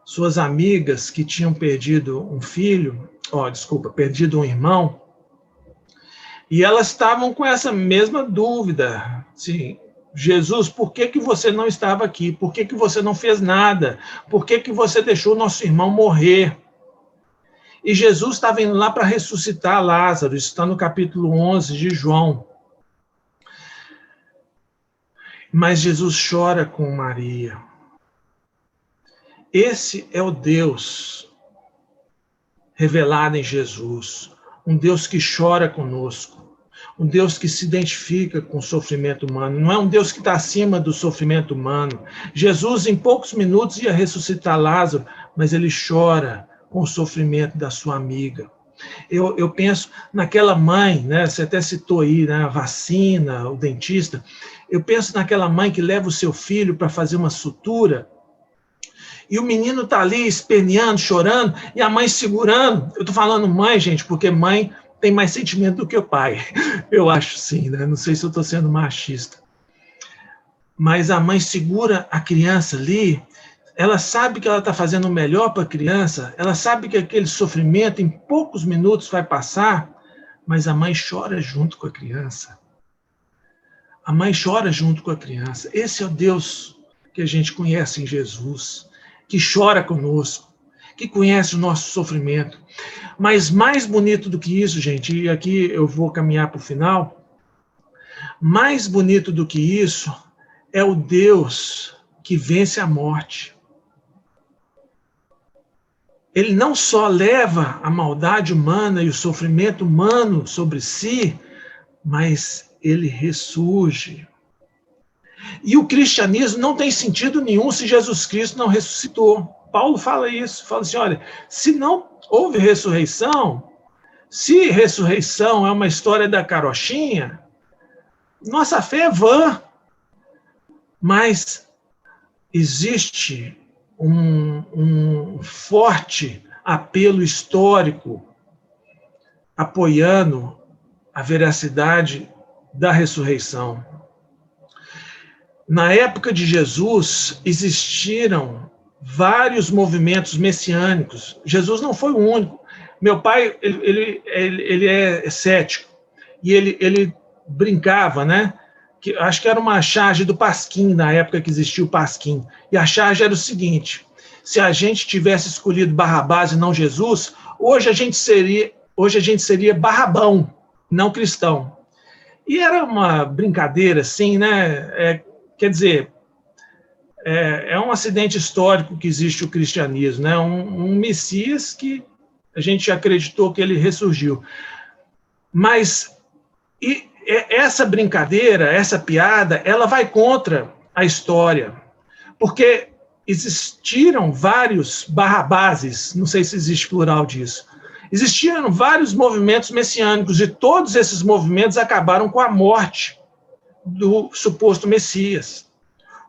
suas amigas que tinham perdido um filho, perdido um irmão, e elas estavam com essa mesma dúvida, assim, Jesus, por que você não estava aqui? Por que você não fez nada? Por que você deixou nosso irmão morrer? E Jesus estava indo lá para ressuscitar Lázaro, isso está no capítulo 11 de João. Mas Jesus chora com Maria. Esse é o Deus revelado em Jesus, um Deus que chora conosco, um Deus que se identifica com o sofrimento humano, não é um Deus que está acima do sofrimento humano. Jesus, em poucos minutos, ia ressuscitar Lázaro, mas ele chora com o sofrimento da sua amiga. Eu penso naquela mãe, né? Você até citou aí, né? A vacina, o dentista. Eu penso naquela mãe que leva o seu filho para fazer uma sutura e o menino está ali esperneando, chorando, e a mãe segurando. Eu estou falando mãe, gente, porque mãe tem mais sentimento do que o pai. Eu acho sim, né? Não sei se eu estou sendo machista. Mas a mãe segura a criança ali, ela sabe que ela está fazendo o melhor para a criança, ela sabe que aquele sofrimento em poucos minutos vai passar, mas a mãe chora junto com a criança. A mãe chora junto com a criança. Esse é o Deus que a gente conhece em Jesus, que chora conosco, que conhece o nosso sofrimento. Mas mais bonito do que isso, gente, e aqui eu vou caminhar para o final, mais bonito do que isso é o Deus que vence a morte. Ele não só leva a maldade humana e o sofrimento humano sobre si, mas ele ressurge. E o cristianismo não tem sentido nenhum se Jesus Cristo não ressuscitou. Paulo fala isso, fala assim, olha, se não houve ressurreição, se ressurreição é uma história da carochinha, nossa fé é vã. Mas existe um forte apelo histórico apoiando a veracidade da ressurreição. Na época de Jesus, existiram vários movimentos messiânicos. Jesus não foi o único. Meu pai, ele é cético, e ele brincava, né? Que, acho que era uma charge do Pasquim, na época que existia o Pasquim. E a charge era o seguinte: se a gente tivesse escolhido Barrabás e não Jesus, hoje a gente seria Barrabão, não cristão. E era uma brincadeira, assim, né? Quer dizer, é um acidente histórico que existe o cristianismo, né? Um Messias que a gente acreditou que ele ressurgiu. Mas essa brincadeira, essa piada, ela vai contra a história, porque existiram vários Barrabáses, não sei se existe plural disso, existiram vários movimentos messiânicos, e todos esses movimentos acabaram com a morte do suposto Messias.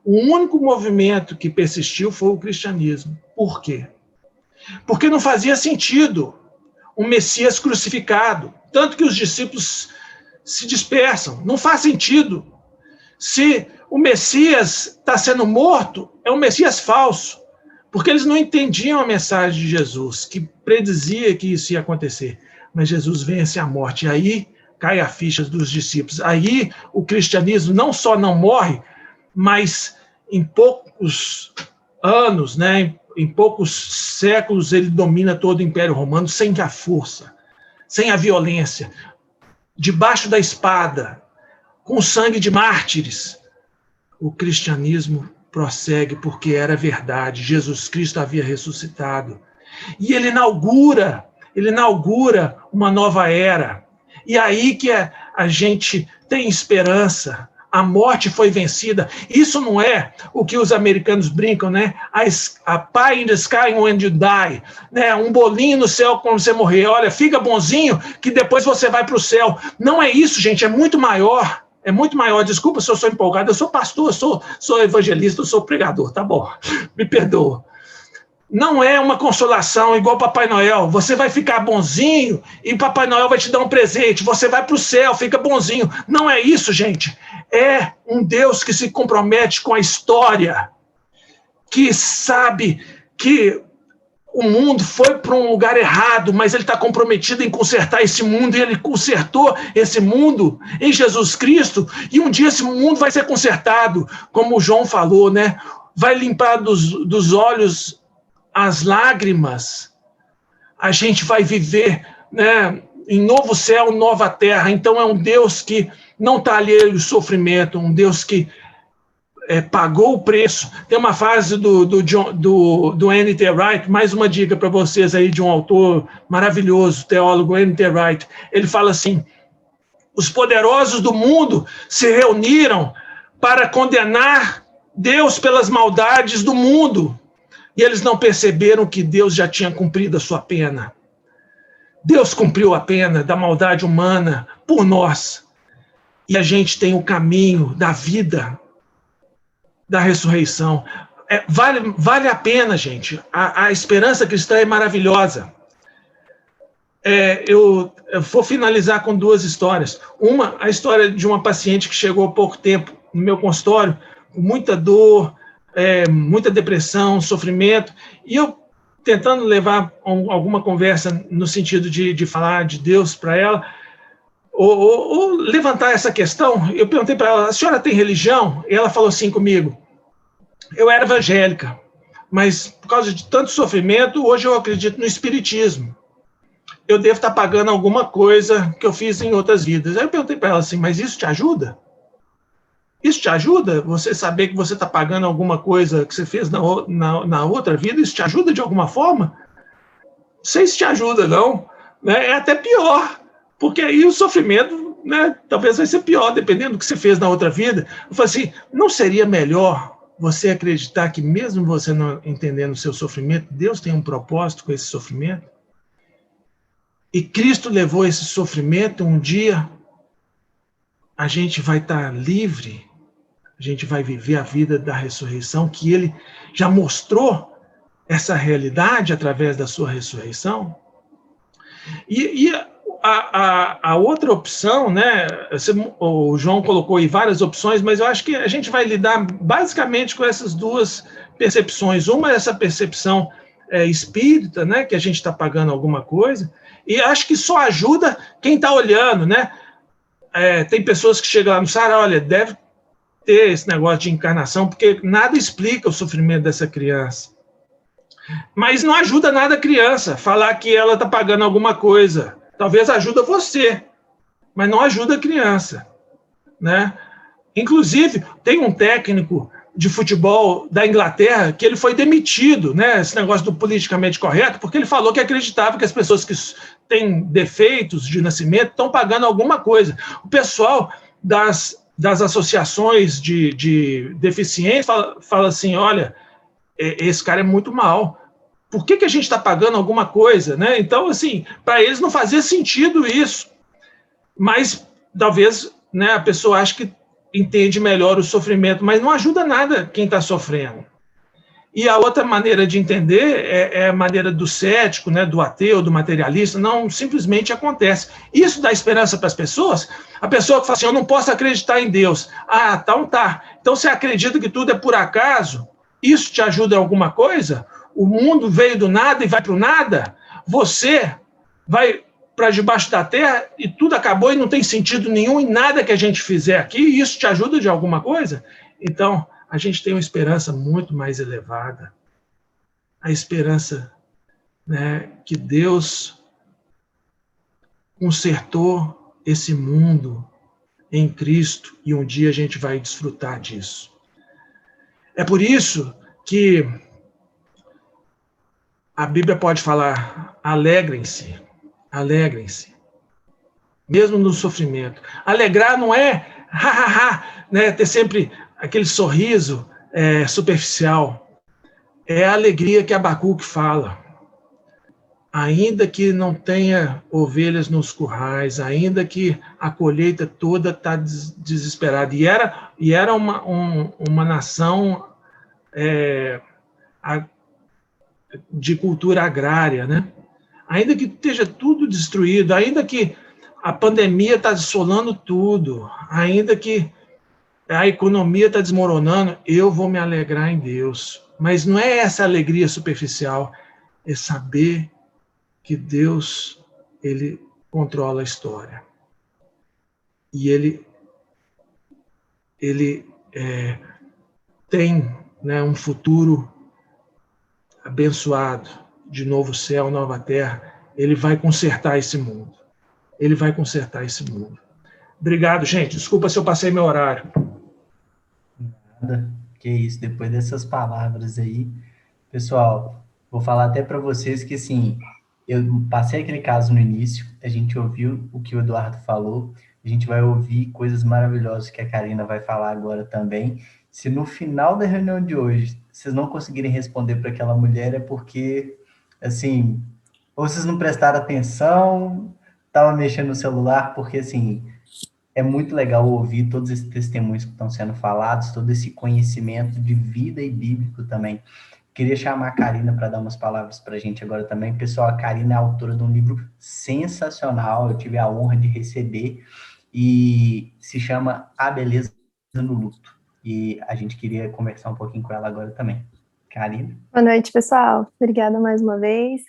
O único movimento que persistiu foi o cristianismo. Por quê? Porque não fazia sentido um Messias crucificado, tanto que os discípulos se dispersam. Não faz sentido. Se o Messias está sendo morto, é um Messias falso, porque eles não entendiam a mensagem de Jesus, que predizia que isso ia acontecer. Mas Jesus vence a morte, e aí cai a ficha dos discípulos. Aí o cristianismo não só não morre, mas em poucos anos, né, em poucos séculos, ele domina todo o Império Romano sem a força, sem a violência, debaixo da espada, com sangue de mártires. O cristianismo prossegue porque era verdade. Jesus Cristo havia ressuscitado. E ele inaugura uma nova era. E aí que a gente tem esperança. A morte foi vencida. Isso não é o que os americanos brincam, né? A pie in the sky when you die, né? Um bolinho no céu quando você morrer. Olha, fica bonzinho que depois você vai para o céu. Não é isso, gente. É muito maior. É muito maior. Desculpa se eu sou empolgado. Eu sou pastor, eu sou evangelista, eu sou pregador. Tá bom. Me perdoa. Não é uma consolação igual Papai Noel. Você vai ficar bonzinho e Papai Noel vai te dar um presente. Você vai para o céu, fica bonzinho. Não é isso, gente. É um Deus que se compromete com a história, que sabe que o mundo foi para um lugar errado, mas ele está comprometido em consertar esse mundo, e ele consertou esse mundo em Jesus Cristo, e um dia esse mundo vai ser consertado, como o João falou, né? Vai limpar dos olhos as lágrimas, a gente vai viver, né, em novo céu, nova terra. Então é um Deus que não está alheio ao sofrimento, um Deus que pagou o preço. Tem uma frase do N.T. Wright, mais uma dica para vocês aí, de um autor maravilhoso, teólogo N.T. Wright. Ele fala assim: os poderosos do mundo se reuniram para condenar Deus pelas maldades do mundo, E eles não perceberam que Deus já tinha cumprido a sua pena. Deus cumpriu a pena da maldade humana por nós. E a gente tem o caminho da vida, da ressurreição. Vale a pena, gente. A esperança cristã é maravilhosa. Eu vou finalizar com duas histórias. Uma, a história de uma paciente que chegou há pouco tempo no meu consultório, com muita dor, muita depressão, sofrimento, e eu tentando levar alguma conversa no sentido de falar de Deus para ela, ou levantar essa questão. Eu perguntei para ela: a senhora tem religião? E ela falou assim comigo: eu era evangélica, mas por causa de tanto sofrimento, hoje eu acredito no espiritismo. Eu devo estar pagando alguma coisa que eu fiz em outras vidas. Aí eu perguntei para ela assim: mas isso te ajuda? Isso te ajuda? Você saber que você está pagando alguma coisa que você fez na outra vida? Isso te ajuda de alguma forma? Não sei se te ajuda, não. Né? É até pior, porque aí o sofrimento, né, talvez vai ser pior, dependendo do que você fez na outra vida. Eu falei assim: não seria melhor você acreditar que mesmo você não entendendo o seu sofrimento, Deus tem um propósito com esse sofrimento? E Cristo levou esse sofrimento, um dia a gente vai estar livre, a gente vai viver a vida da ressurreição, que ele já mostrou essa realidade através da sua ressurreição. E a outra opção, né, o João colocou aí várias opções, mas eu acho que a gente vai lidar basicamente com essas duas percepções. Uma é essa percepção espírita, né, que a gente está pagando alguma coisa, e acho que só ajuda quem está olhando, né? Tem pessoas que chegam lá no SARA: olha, deve ter esse negócio de encarnação, porque nada explica o sofrimento dessa criança. Mas não ajuda nada a criança falar que ela está pagando alguma coisa. Talvez ajuda você, mas não ajuda a criança, né? Inclusive, tem um técnico de futebol da Inglaterra que ele foi demitido, né? Esse negócio do politicamente correto, porque ele falou que acreditava que as pessoas que têm defeitos de nascimento estão pagando alguma coisa. O pessoal das associações de deficiência fala assim: olha, esse cara é muito mal. Por que a gente está pagando alguma coisa, né? Então, assim, para eles não fazia sentido isso. Mas talvez, né, a pessoa ache que entende melhor o sofrimento, mas não ajuda nada quem está sofrendo. E a outra maneira de entender é a maneira do cético, né, do ateu, do materialista. Não simplesmente acontece. Isso dá esperança para as pessoas. A pessoa que fala assim: eu não posso acreditar em Deus. Ah, então tá. Então você acredita que tudo é por acaso? Isso te ajuda em alguma coisa? O mundo veio do nada e vai para o nada? Você vai para debaixo da terra e tudo acabou e não tem sentido nenhum em nada que a gente fizer aqui? E isso te ajuda de alguma coisa? Então, a gente tem uma esperança muito mais elevada. A esperança, né, que Deus consertou esse mundo em Cristo e um dia a gente vai desfrutar disso. É por isso que a Bíblia pode falar: alegrem-se, alegrem-se, mesmo no sofrimento. Alegrar não é né, ter sempre aquele sorriso superficial. É a alegria que Abacuque fala. Ainda que não tenha ovelhas nos currais, ainda que a colheita toda está desesperada. E era uma nação de cultura agrária, né? Ainda que esteja tudo destruído, ainda que a pandemia está assolando tudo, ainda que a economia está desmoronando, eu vou me alegrar em Deus. Mas não é essa alegria superficial, é saber que Deus, ele controla a história. E ele tem, né, um futuro abençoado, de novo céu, nova terra. Ele vai consertar esse mundo. Ele vai consertar esse mundo. Obrigado, gente. Desculpa se eu passei meu horário. Nada. Que isso, depois dessas palavras aí, pessoal, vou falar até para vocês que, assim, eu passei aquele caso no início, a gente ouviu o que o Eduardo falou, a gente vai ouvir coisas maravilhosas que a Karina vai falar agora também. Se no final da reunião de hoje vocês não conseguirem responder para aquela mulher é porque, assim, ou vocês não prestaram atenção, estava mexendo no celular, porque, assim, é muito legal ouvir todos esses testemunhos que estão sendo falados, todo esse conhecimento de vida e bíblico também. Queria chamar a Karina para dar umas palavras para a gente agora também. Pessoal, a Karina é autora de um livro sensacional, eu tive a honra de receber, e se chama A Beleza no Luto. E a gente queria conversar um pouquinho com ela agora também. Karina? Boa noite, pessoal. Obrigada mais uma vez.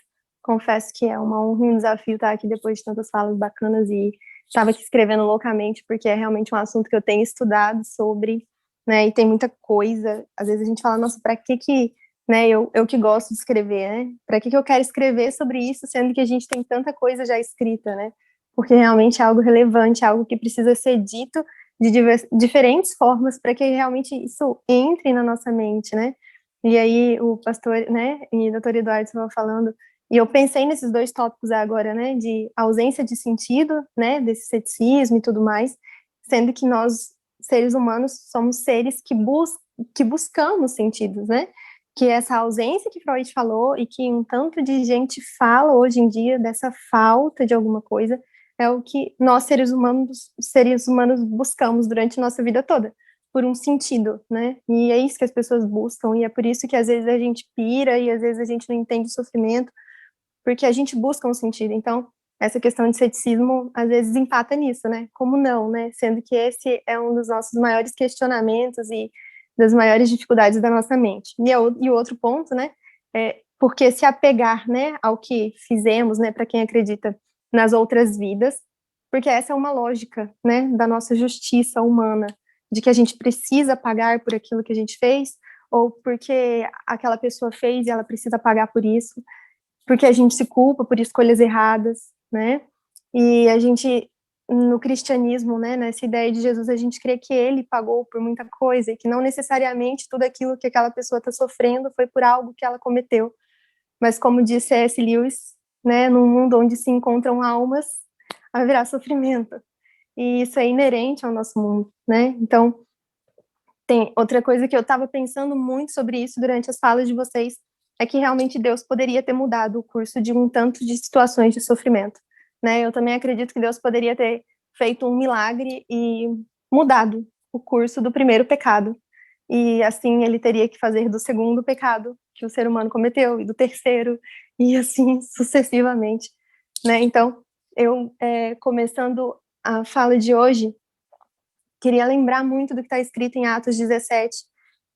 Confesso que é uma honra e um desafio estar aqui depois de tantas falas bacanas e estava aqui escrevendo loucamente porque é realmente um assunto que eu tenho estudado sobre, né? E tem muita coisa. Às vezes a gente fala, nossa, para que, né? Eu que gosto de escrever, né? Para que eu quero escrever sobre isso, sendo que a gente tem tanta coisa já escrita, né? Porque realmente é algo relevante, é algo que precisa ser dito de diferentes formas para que realmente isso entre na nossa mente, né? E aí o pastor, né, e o doutor Eduardo estava falando, e eu pensei nesses dois tópicos agora, né, de ausência de sentido, né, desse ceticismo e tudo mais, sendo que nós, seres humanos, somos seres que buscamos sentidos, né, que essa ausência que Freud falou e que um tanto de gente fala hoje em dia, dessa falta de alguma coisa, é o que nós, seres humanos buscamos durante a nossa vida toda por um sentido, né? E é isso que as pessoas buscam, e é por isso que às vezes a gente pira e às vezes a gente não entende o sofrimento, porque a gente busca um sentido. Então, essa questão de ceticismo às vezes empata nisso, né? Como não, né? Sendo que esse é um dos nossos maiores questionamentos e das maiores dificuldades da nossa mente. E o outro ponto, né? É porque se apegar, né, ao que fizemos, né, para quem acredita nas outras vidas, porque essa é uma lógica, né, da nossa justiça humana, de que a gente precisa pagar por aquilo que a gente fez, ou porque aquela pessoa fez e ela precisa pagar por isso, porque a gente se culpa por escolhas erradas, né? E a gente, no cristianismo, né, nessa ideia de Jesus, a gente crê que ele pagou por muita coisa e que não necessariamente tudo aquilo que aquela pessoa está sofrendo foi por algo que ela cometeu. Mas como disse C.S. Lewis, né, num mundo onde se encontram almas, haverá sofrimento. E isso é inerente ao nosso mundo, né? Então, tem outra coisa que eu estava pensando muito sobre isso durante as falas de vocês, é que realmente Deus poderia ter mudado o curso de um tanto de situações de sofrimento, né? Eu também acredito que Deus poderia ter feito um milagre e mudado o curso do primeiro pecado. E assim ele teria que fazer do segundo pecado que o ser humano cometeu, e do terceiro, e assim sucessivamente, né? Então, eu, começando a fala de hoje, queria lembrar muito do que está escrito em Atos 17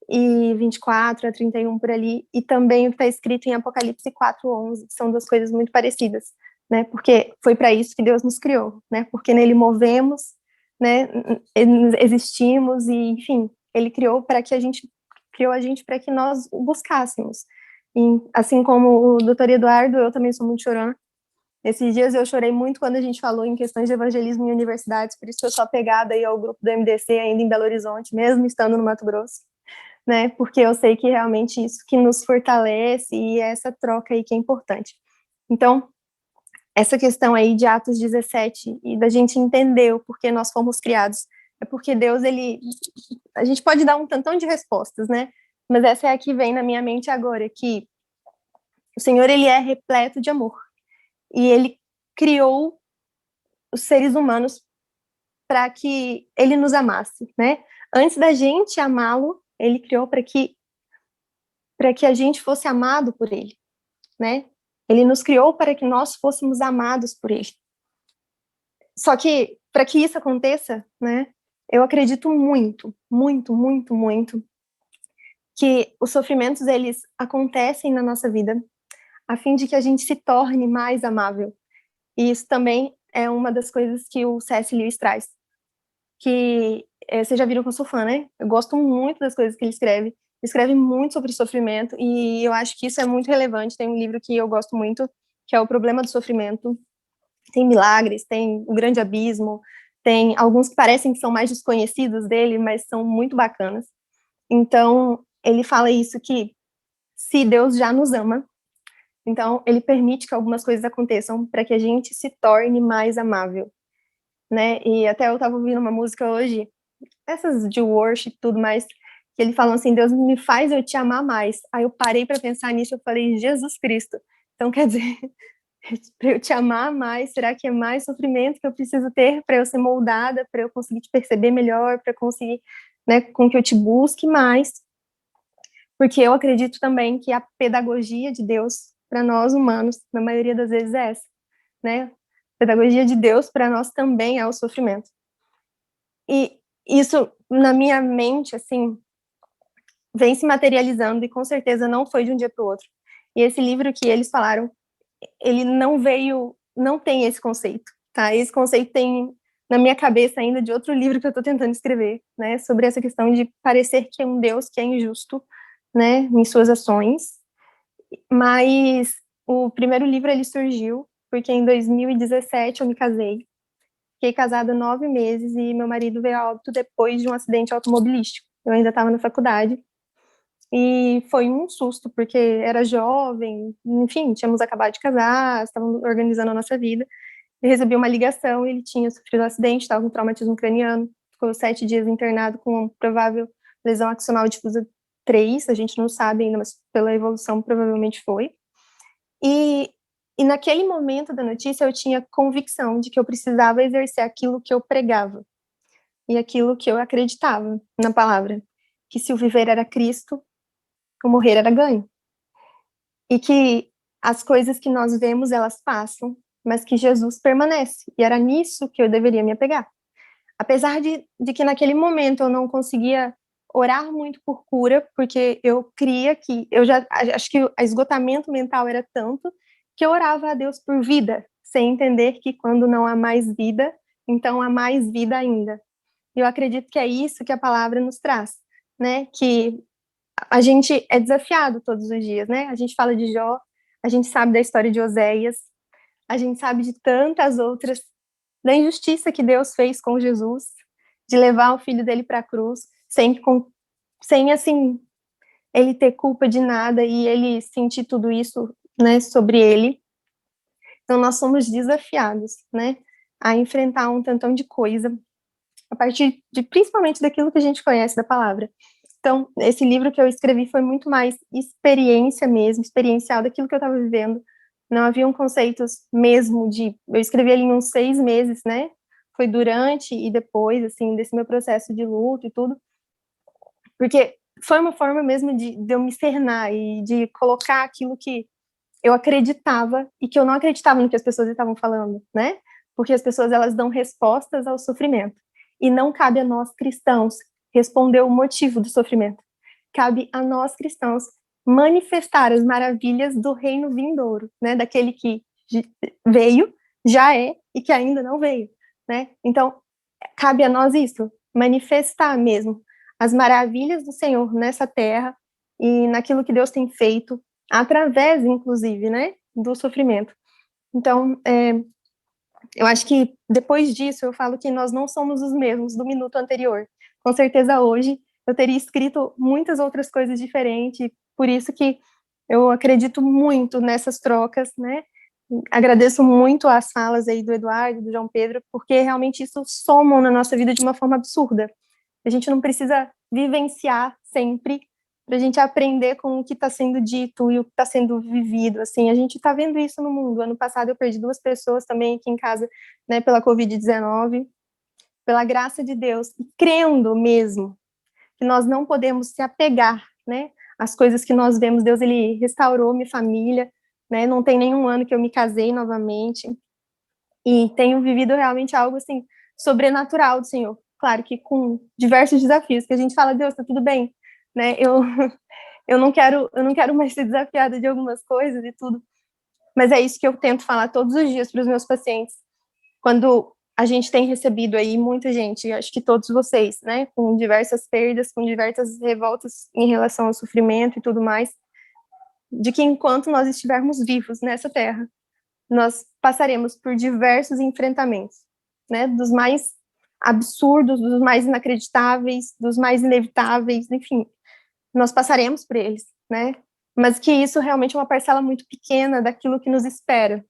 e 24 a 31 por ali, e também o que está escrito em Apocalipse 4:11, que são duas coisas muito parecidas, né? Porque foi para isso que Deus nos criou, né? Porque nele movemos, né? Existimos e, enfim, ele criou a gente para que nós o buscássemos. E, assim como o doutor Eduardo, eu também sou muito chorona. Esses dias eu chorei muito quando a gente falou em questões de evangelismo em universidades, por isso eu sou apegada aí ao grupo do MDC ainda em Belo Horizonte, mesmo estando no Mato Grosso, né? Porque eu sei que realmente isso que nos fortalece e é essa troca aí que é importante. Então, essa questão aí de Atos 17 e da gente entender o porquê nós fomos criados, é porque Deus, a gente pode dar um tantão de respostas, né? Mas essa é a que vem na minha mente agora, que o Senhor, ele é repleto de amor. E ele criou os seres humanos para que ele nos amasse, né? Antes da gente amá-lo, ele criou para que a gente fosse amado por ele, né? Ele nos criou para que nós fôssemos amados por ele. Só que para que isso aconteça, né? Eu acredito muito, muito, muito, muito que os sofrimentos eles acontecem na nossa vida a fim de que a gente se torne mais amável. E isso também é uma das coisas que o C.S. Lewis traz. Que vocês já viram que eu sou fã, né? Eu gosto muito das coisas que ele escreve. Ele escreve muito sobre sofrimento e eu acho que isso é muito relevante. Tem um livro que eu gosto muito, que é O Problema do Sofrimento. Tem Milagres, tem O Grande Abismo, tem alguns que parecem que são mais desconhecidos dele, mas são muito bacanas. Então, ele fala isso, que se Deus já nos ama, então ele permite que algumas coisas aconteçam para que a gente se torne mais amável, né? E até eu estava ouvindo uma música hoje, essas de worship e tudo mais, que ele falou assim, Deus me faz eu te amar mais. Aí eu parei para pensar nisso, eu falei, Jesus Cristo. Então, quer dizer, para eu te amar mais, será que é mais sofrimento que eu preciso ter para eu ser moldada, para eu conseguir te perceber melhor, para conseguir, né, com que eu te busque mais? Porque eu acredito também que a pedagogia de Deus para nós humanos, na maioria das vezes é essa, né? A pedagogia de Deus para nós também é o sofrimento. E isso, na minha mente, assim, vem se materializando e com certeza não foi de um dia para o outro. E esse livro que eles falaram, ele não tem esse conceito, tá? Esse conceito tem na minha cabeça ainda de outro livro que eu estou tentando escrever, né? Sobre essa questão de parecer que é um Deus que é injusto, né? Em suas ações. Mas o primeiro livro, ele surgiu porque em 2017 eu me casei. Fiquei casada 9 meses e meu marido veio a óbito depois de um acidente automobilístico. Eu ainda estava na faculdade e foi um susto, porque era jovem, enfim, tínhamos acabado de casar, estávamos organizando a nossa vida. Eu recebi uma ligação, ele tinha sofrido um acidente, estava com traumatismo craniano, ficou 7 dias internado com uma provável lesão axonal difusa 3, a gente não sabe ainda, mas pela evolução provavelmente foi. E naquele momento da notícia eu tinha convicção de que eu precisava exercer aquilo que eu pregava e aquilo que eu acreditava na palavra, que se o viver era Cristo, o morrer era ganho. E que as coisas que nós vemos, elas passam, mas que Jesus permanece. E era nisso que eu deveria me apegar. Apesar de que naquele momento eu não conseguia orar muito por cura, porque eu cria que, eu já acho que o esgotamento mental era tanto, que eu orava a Deus por vida, sem entender que quando não há mais vida, então há mais vida ainda. E eu acredito que é isso que a palavra nos traz, né? Que a gente é desafiado todos os dias, né? A gente fala de Jó, a gente sabe da história de Oséias, a gente sabe de tantas outras, da injustiça que Deus fez com Jesus, de levar o filho dele para a cruz, sem assim, ele ter culpa de nada e ele sentir tudo isso, né, sobre ele. Então nós somos desafiados, né, a enfrentar um tantão de coisa, a partir de, principalmente daquilo que a gente conhece da palavra. Então, esse livro que eu escrevi foi muito mais experiência mesmo, experiencial daquilo que eu estava vivendo. Não haviam conceitos mesmo de... Eu escrevi ali em uns 6 meses, né? Foi durante e depois, assim, desse meu processo de luto e tudo. Porque foi uma forma mesmo de eu me externar e de colocar aquilo que eu acreditava e que eu não acreditava no que as pessoas estavam falando, né? Porque as pessoas, elas dão respostas ao sofrimento. E não cabe a nós, cristãos, responder o motivo do sofrimento. Cabe a nós, cristãos, manifestar as maravilhas do reino vindouro, né? Daquele que veio, já é e que ainda não veio, né? Então, cabe a nós isso, manifestar mesmo as maravilhas do Senhor nessa terra e naquilo que Deus tem feito, através, inclusive, né, do sofrimento. Então, eu acho que depois disso eu falo que nós não somos os mesmos do minuto anterior. Com certeza hoje eu teria escrito muitas outras coisas diferentes, por isso que eu acredito muito nessas trocas, né? Agradeço muito as falas aí do Eduardo, do João Pedro, porque realmente isso somam na nossa vida de uma forma absurda. A gente não precisa vivenciar sempre para a gente aprender com o que está sendo dito e o que está sendo vivido. Assim, a gente está vendo isso no mundo. Ano passado eu perdi 2 pessoas também aqui em casa, né, pela Covid-19, pela graça de Deus, e crendo mesmo que nós não podemos se apegar, né, às coisas que nós vemos. Deus, ele restaurou minha família, né, não tem nenhum ano que eu me casei novamente, e tenho vivido realmente algo, assim, sobrenatural do Senhor. Claro que com diversos desafios, que a gente fala, Deus, tá tudo bem, né, eu não quero mais ser desafiada de algumas coisas e tudo, mas é isso que eu tento falar todos os dias para os meus pacientes, quando a gente tem recebido aí muita gente, acho que todos vocês, né, com diversas perdas, com diversas revoltas em relação ao sofrimento e tudo mais, de que enquanto nós estivermos vivos nessa terra, nós passaremos por diversos enfrentamentos, né, dos mais absurdos, dos mais inacreditáveis, dos mais inevitáveis, enfim, nós passaremos por eles, né, mas que isso realmente é uma parcela muito pequena daquilo que nos espera,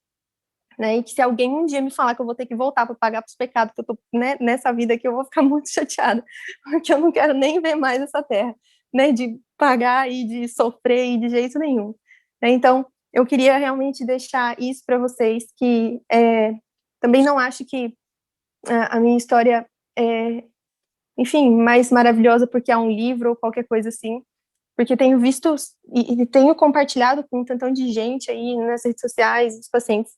né, e que se alguém um dia me falar que eu vou ter que voltar para pagar pelos pecados que eu tô, né, nessa vida aqui, eu vou ficar muito chateada, porque eu não quero nem ver mais essa terra, né, de pagar e de sofrer e de jeito nenhum. Então, eu queria realmente deixar isso para vocês, que também não acho que a minha história é, enfim, mais maravilhosa porque é um livro ou qualquer coisa assim, porque tenho visto e tenho compartilhado com um tantão de gente aí nas redes sociais, dos pacientes,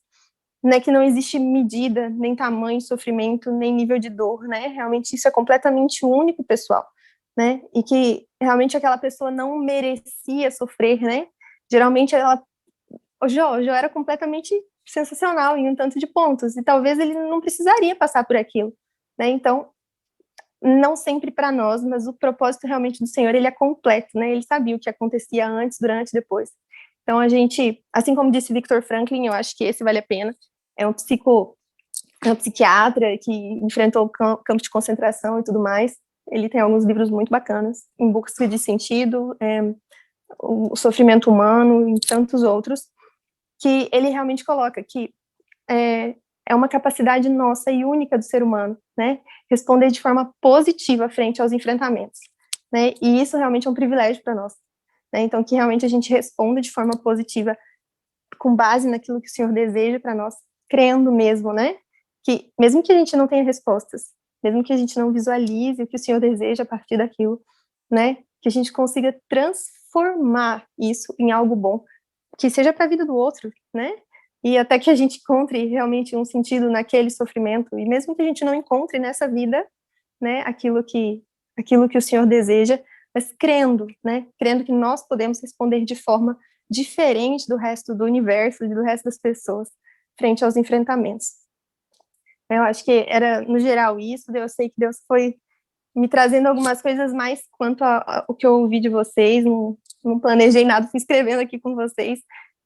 né, que não existe medida, nem tamanho, sofrimento, nem nível de dor, né, realmente isso é completamente único, pessoal, né, e que realmente aquela pessoa não merecia sofrer, né, geralmente o Jó era completamente sensacional em um tanto de pontos, e talvez ele não precisaria passar por aquilo, né, então, não sempre para nós, mas o propósito realmente do Senhor, ele é completo, né? Ele sabia o que acontecia antes, durante e depois. Então, a gente, assim como disse Viktor Frankl, eu acho que esse vale a pena, é um psiquiatra que enfrentou o campo de concentração e tudo mais. Ele tem alguns livros muito bacanas, Em Busca de Sentido, O Sofrimento Humano e tantos outros, que ele realmente coloca que é uma capacidade nossa e única do ser humano, né? Responder de forma positiva frente aos enfrentamentos, né? E isso realmente é um privilégio para nós, né? Então, que realmente a gente responda de forma positiva com base naquilo que o Senhor deseja para nós, crendo mesmo, né? Que mesmo que a gente não tenha respostas, mesmo que a gente não visualize o que o Senhor deseja a partir daquilo, né? Que a gente consiga transformar isso em algo bom, que seja para a vida do outro, né? E até que a gente encontre realmente um sentido naquele sofrimento, e mesmo que a gente não encontre nessa vida, né, aquilo que o Senhor deseja, mas crendo, né, crendo que nós podemos responder de forma diferente do resto do universo, do resto das pessoas, frente aos enfrentamentos. Eu acho que era, no geral, isso. Eu sei que Deus foi me trazendo algumas coisas mais quanto ao que eu ouvi de vocês, não planejei nada, fui escrevendo aqui com vocês.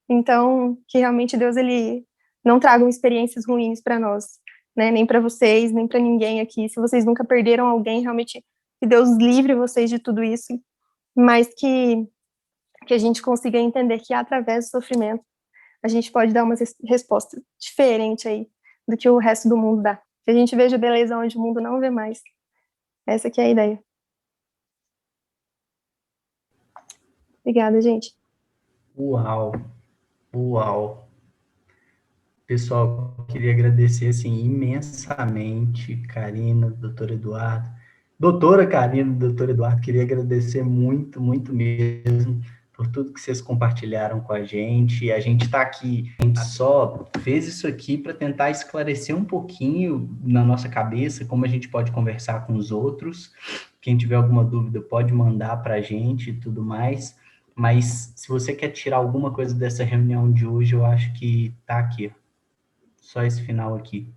Então, que realmente Deus, ele não traga experiências ruins para nós, né? Nem para vocês, nem para ninguém aqui. Se vocês nunca perderam alguém, realmente, que Deus livre vocês de tudo isso, mas que a gente consiga entender que através do sofrimento a gente pode dar uma resposta diferente aí do que o resto do mundo dá. Que a gente veja beleza onde o mundo não vê mais. Essa que é a ideia. Obrigada, gente. Uau, uau. Pessoal, queria agradecer assim imensamente, Karina, doutor Eduardo. Doutora Karina, doutor Eduardo, queria agradecer muito, muito mesmo por tudo que vocês compartilharam com a gente. A gente está aqui, a gente só fez isso aqui para tentar esclarecer um pouquinho na nossa cabeça como a gente pode conversar com os outros. Quem tiver alguma dúvida pode mandar para a gente e tudo mais. Mas se você quer tirar alguma coisa dessa reunião de hoje, eu acho que está aqui. Só esse final aqui,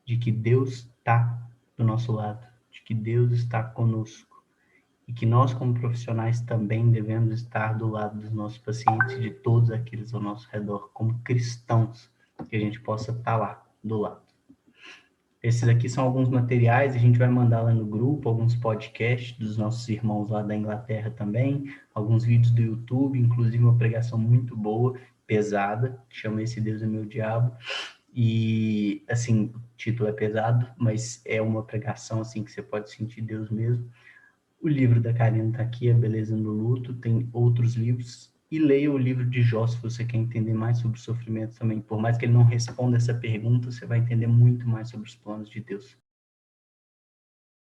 de que Deus está do nosso lado, de que Deus está conosco, e que nós, como profissionais, também devemos estar do lado dos nossos pacientes e de todos aqueles ao nosso redor, como cristãos, que a gente possa estar lá, do lado. Esses aqui são alguns materiais, a gente vai mandar lá no grupo, alguns podcasts dos nossos irmãos lá da Inglaterra também, alguns vídeos do YouTube, inclusive uma pregação muito boa, pesada, que chama Esse Deus é Meu Diabo. E, assim, o título é pesado, mas é uma pregação, assim, que você pode sentir Deus mesmo. O livro da Karina está aqui, A Beleza no Luto, tem outros livros. E leia o livro de Jó, se você quer entender mais sobre o sofrimento também. Por mais que ele não responda essa pergunta, você vai entender muito mais sobre os planos de Deus.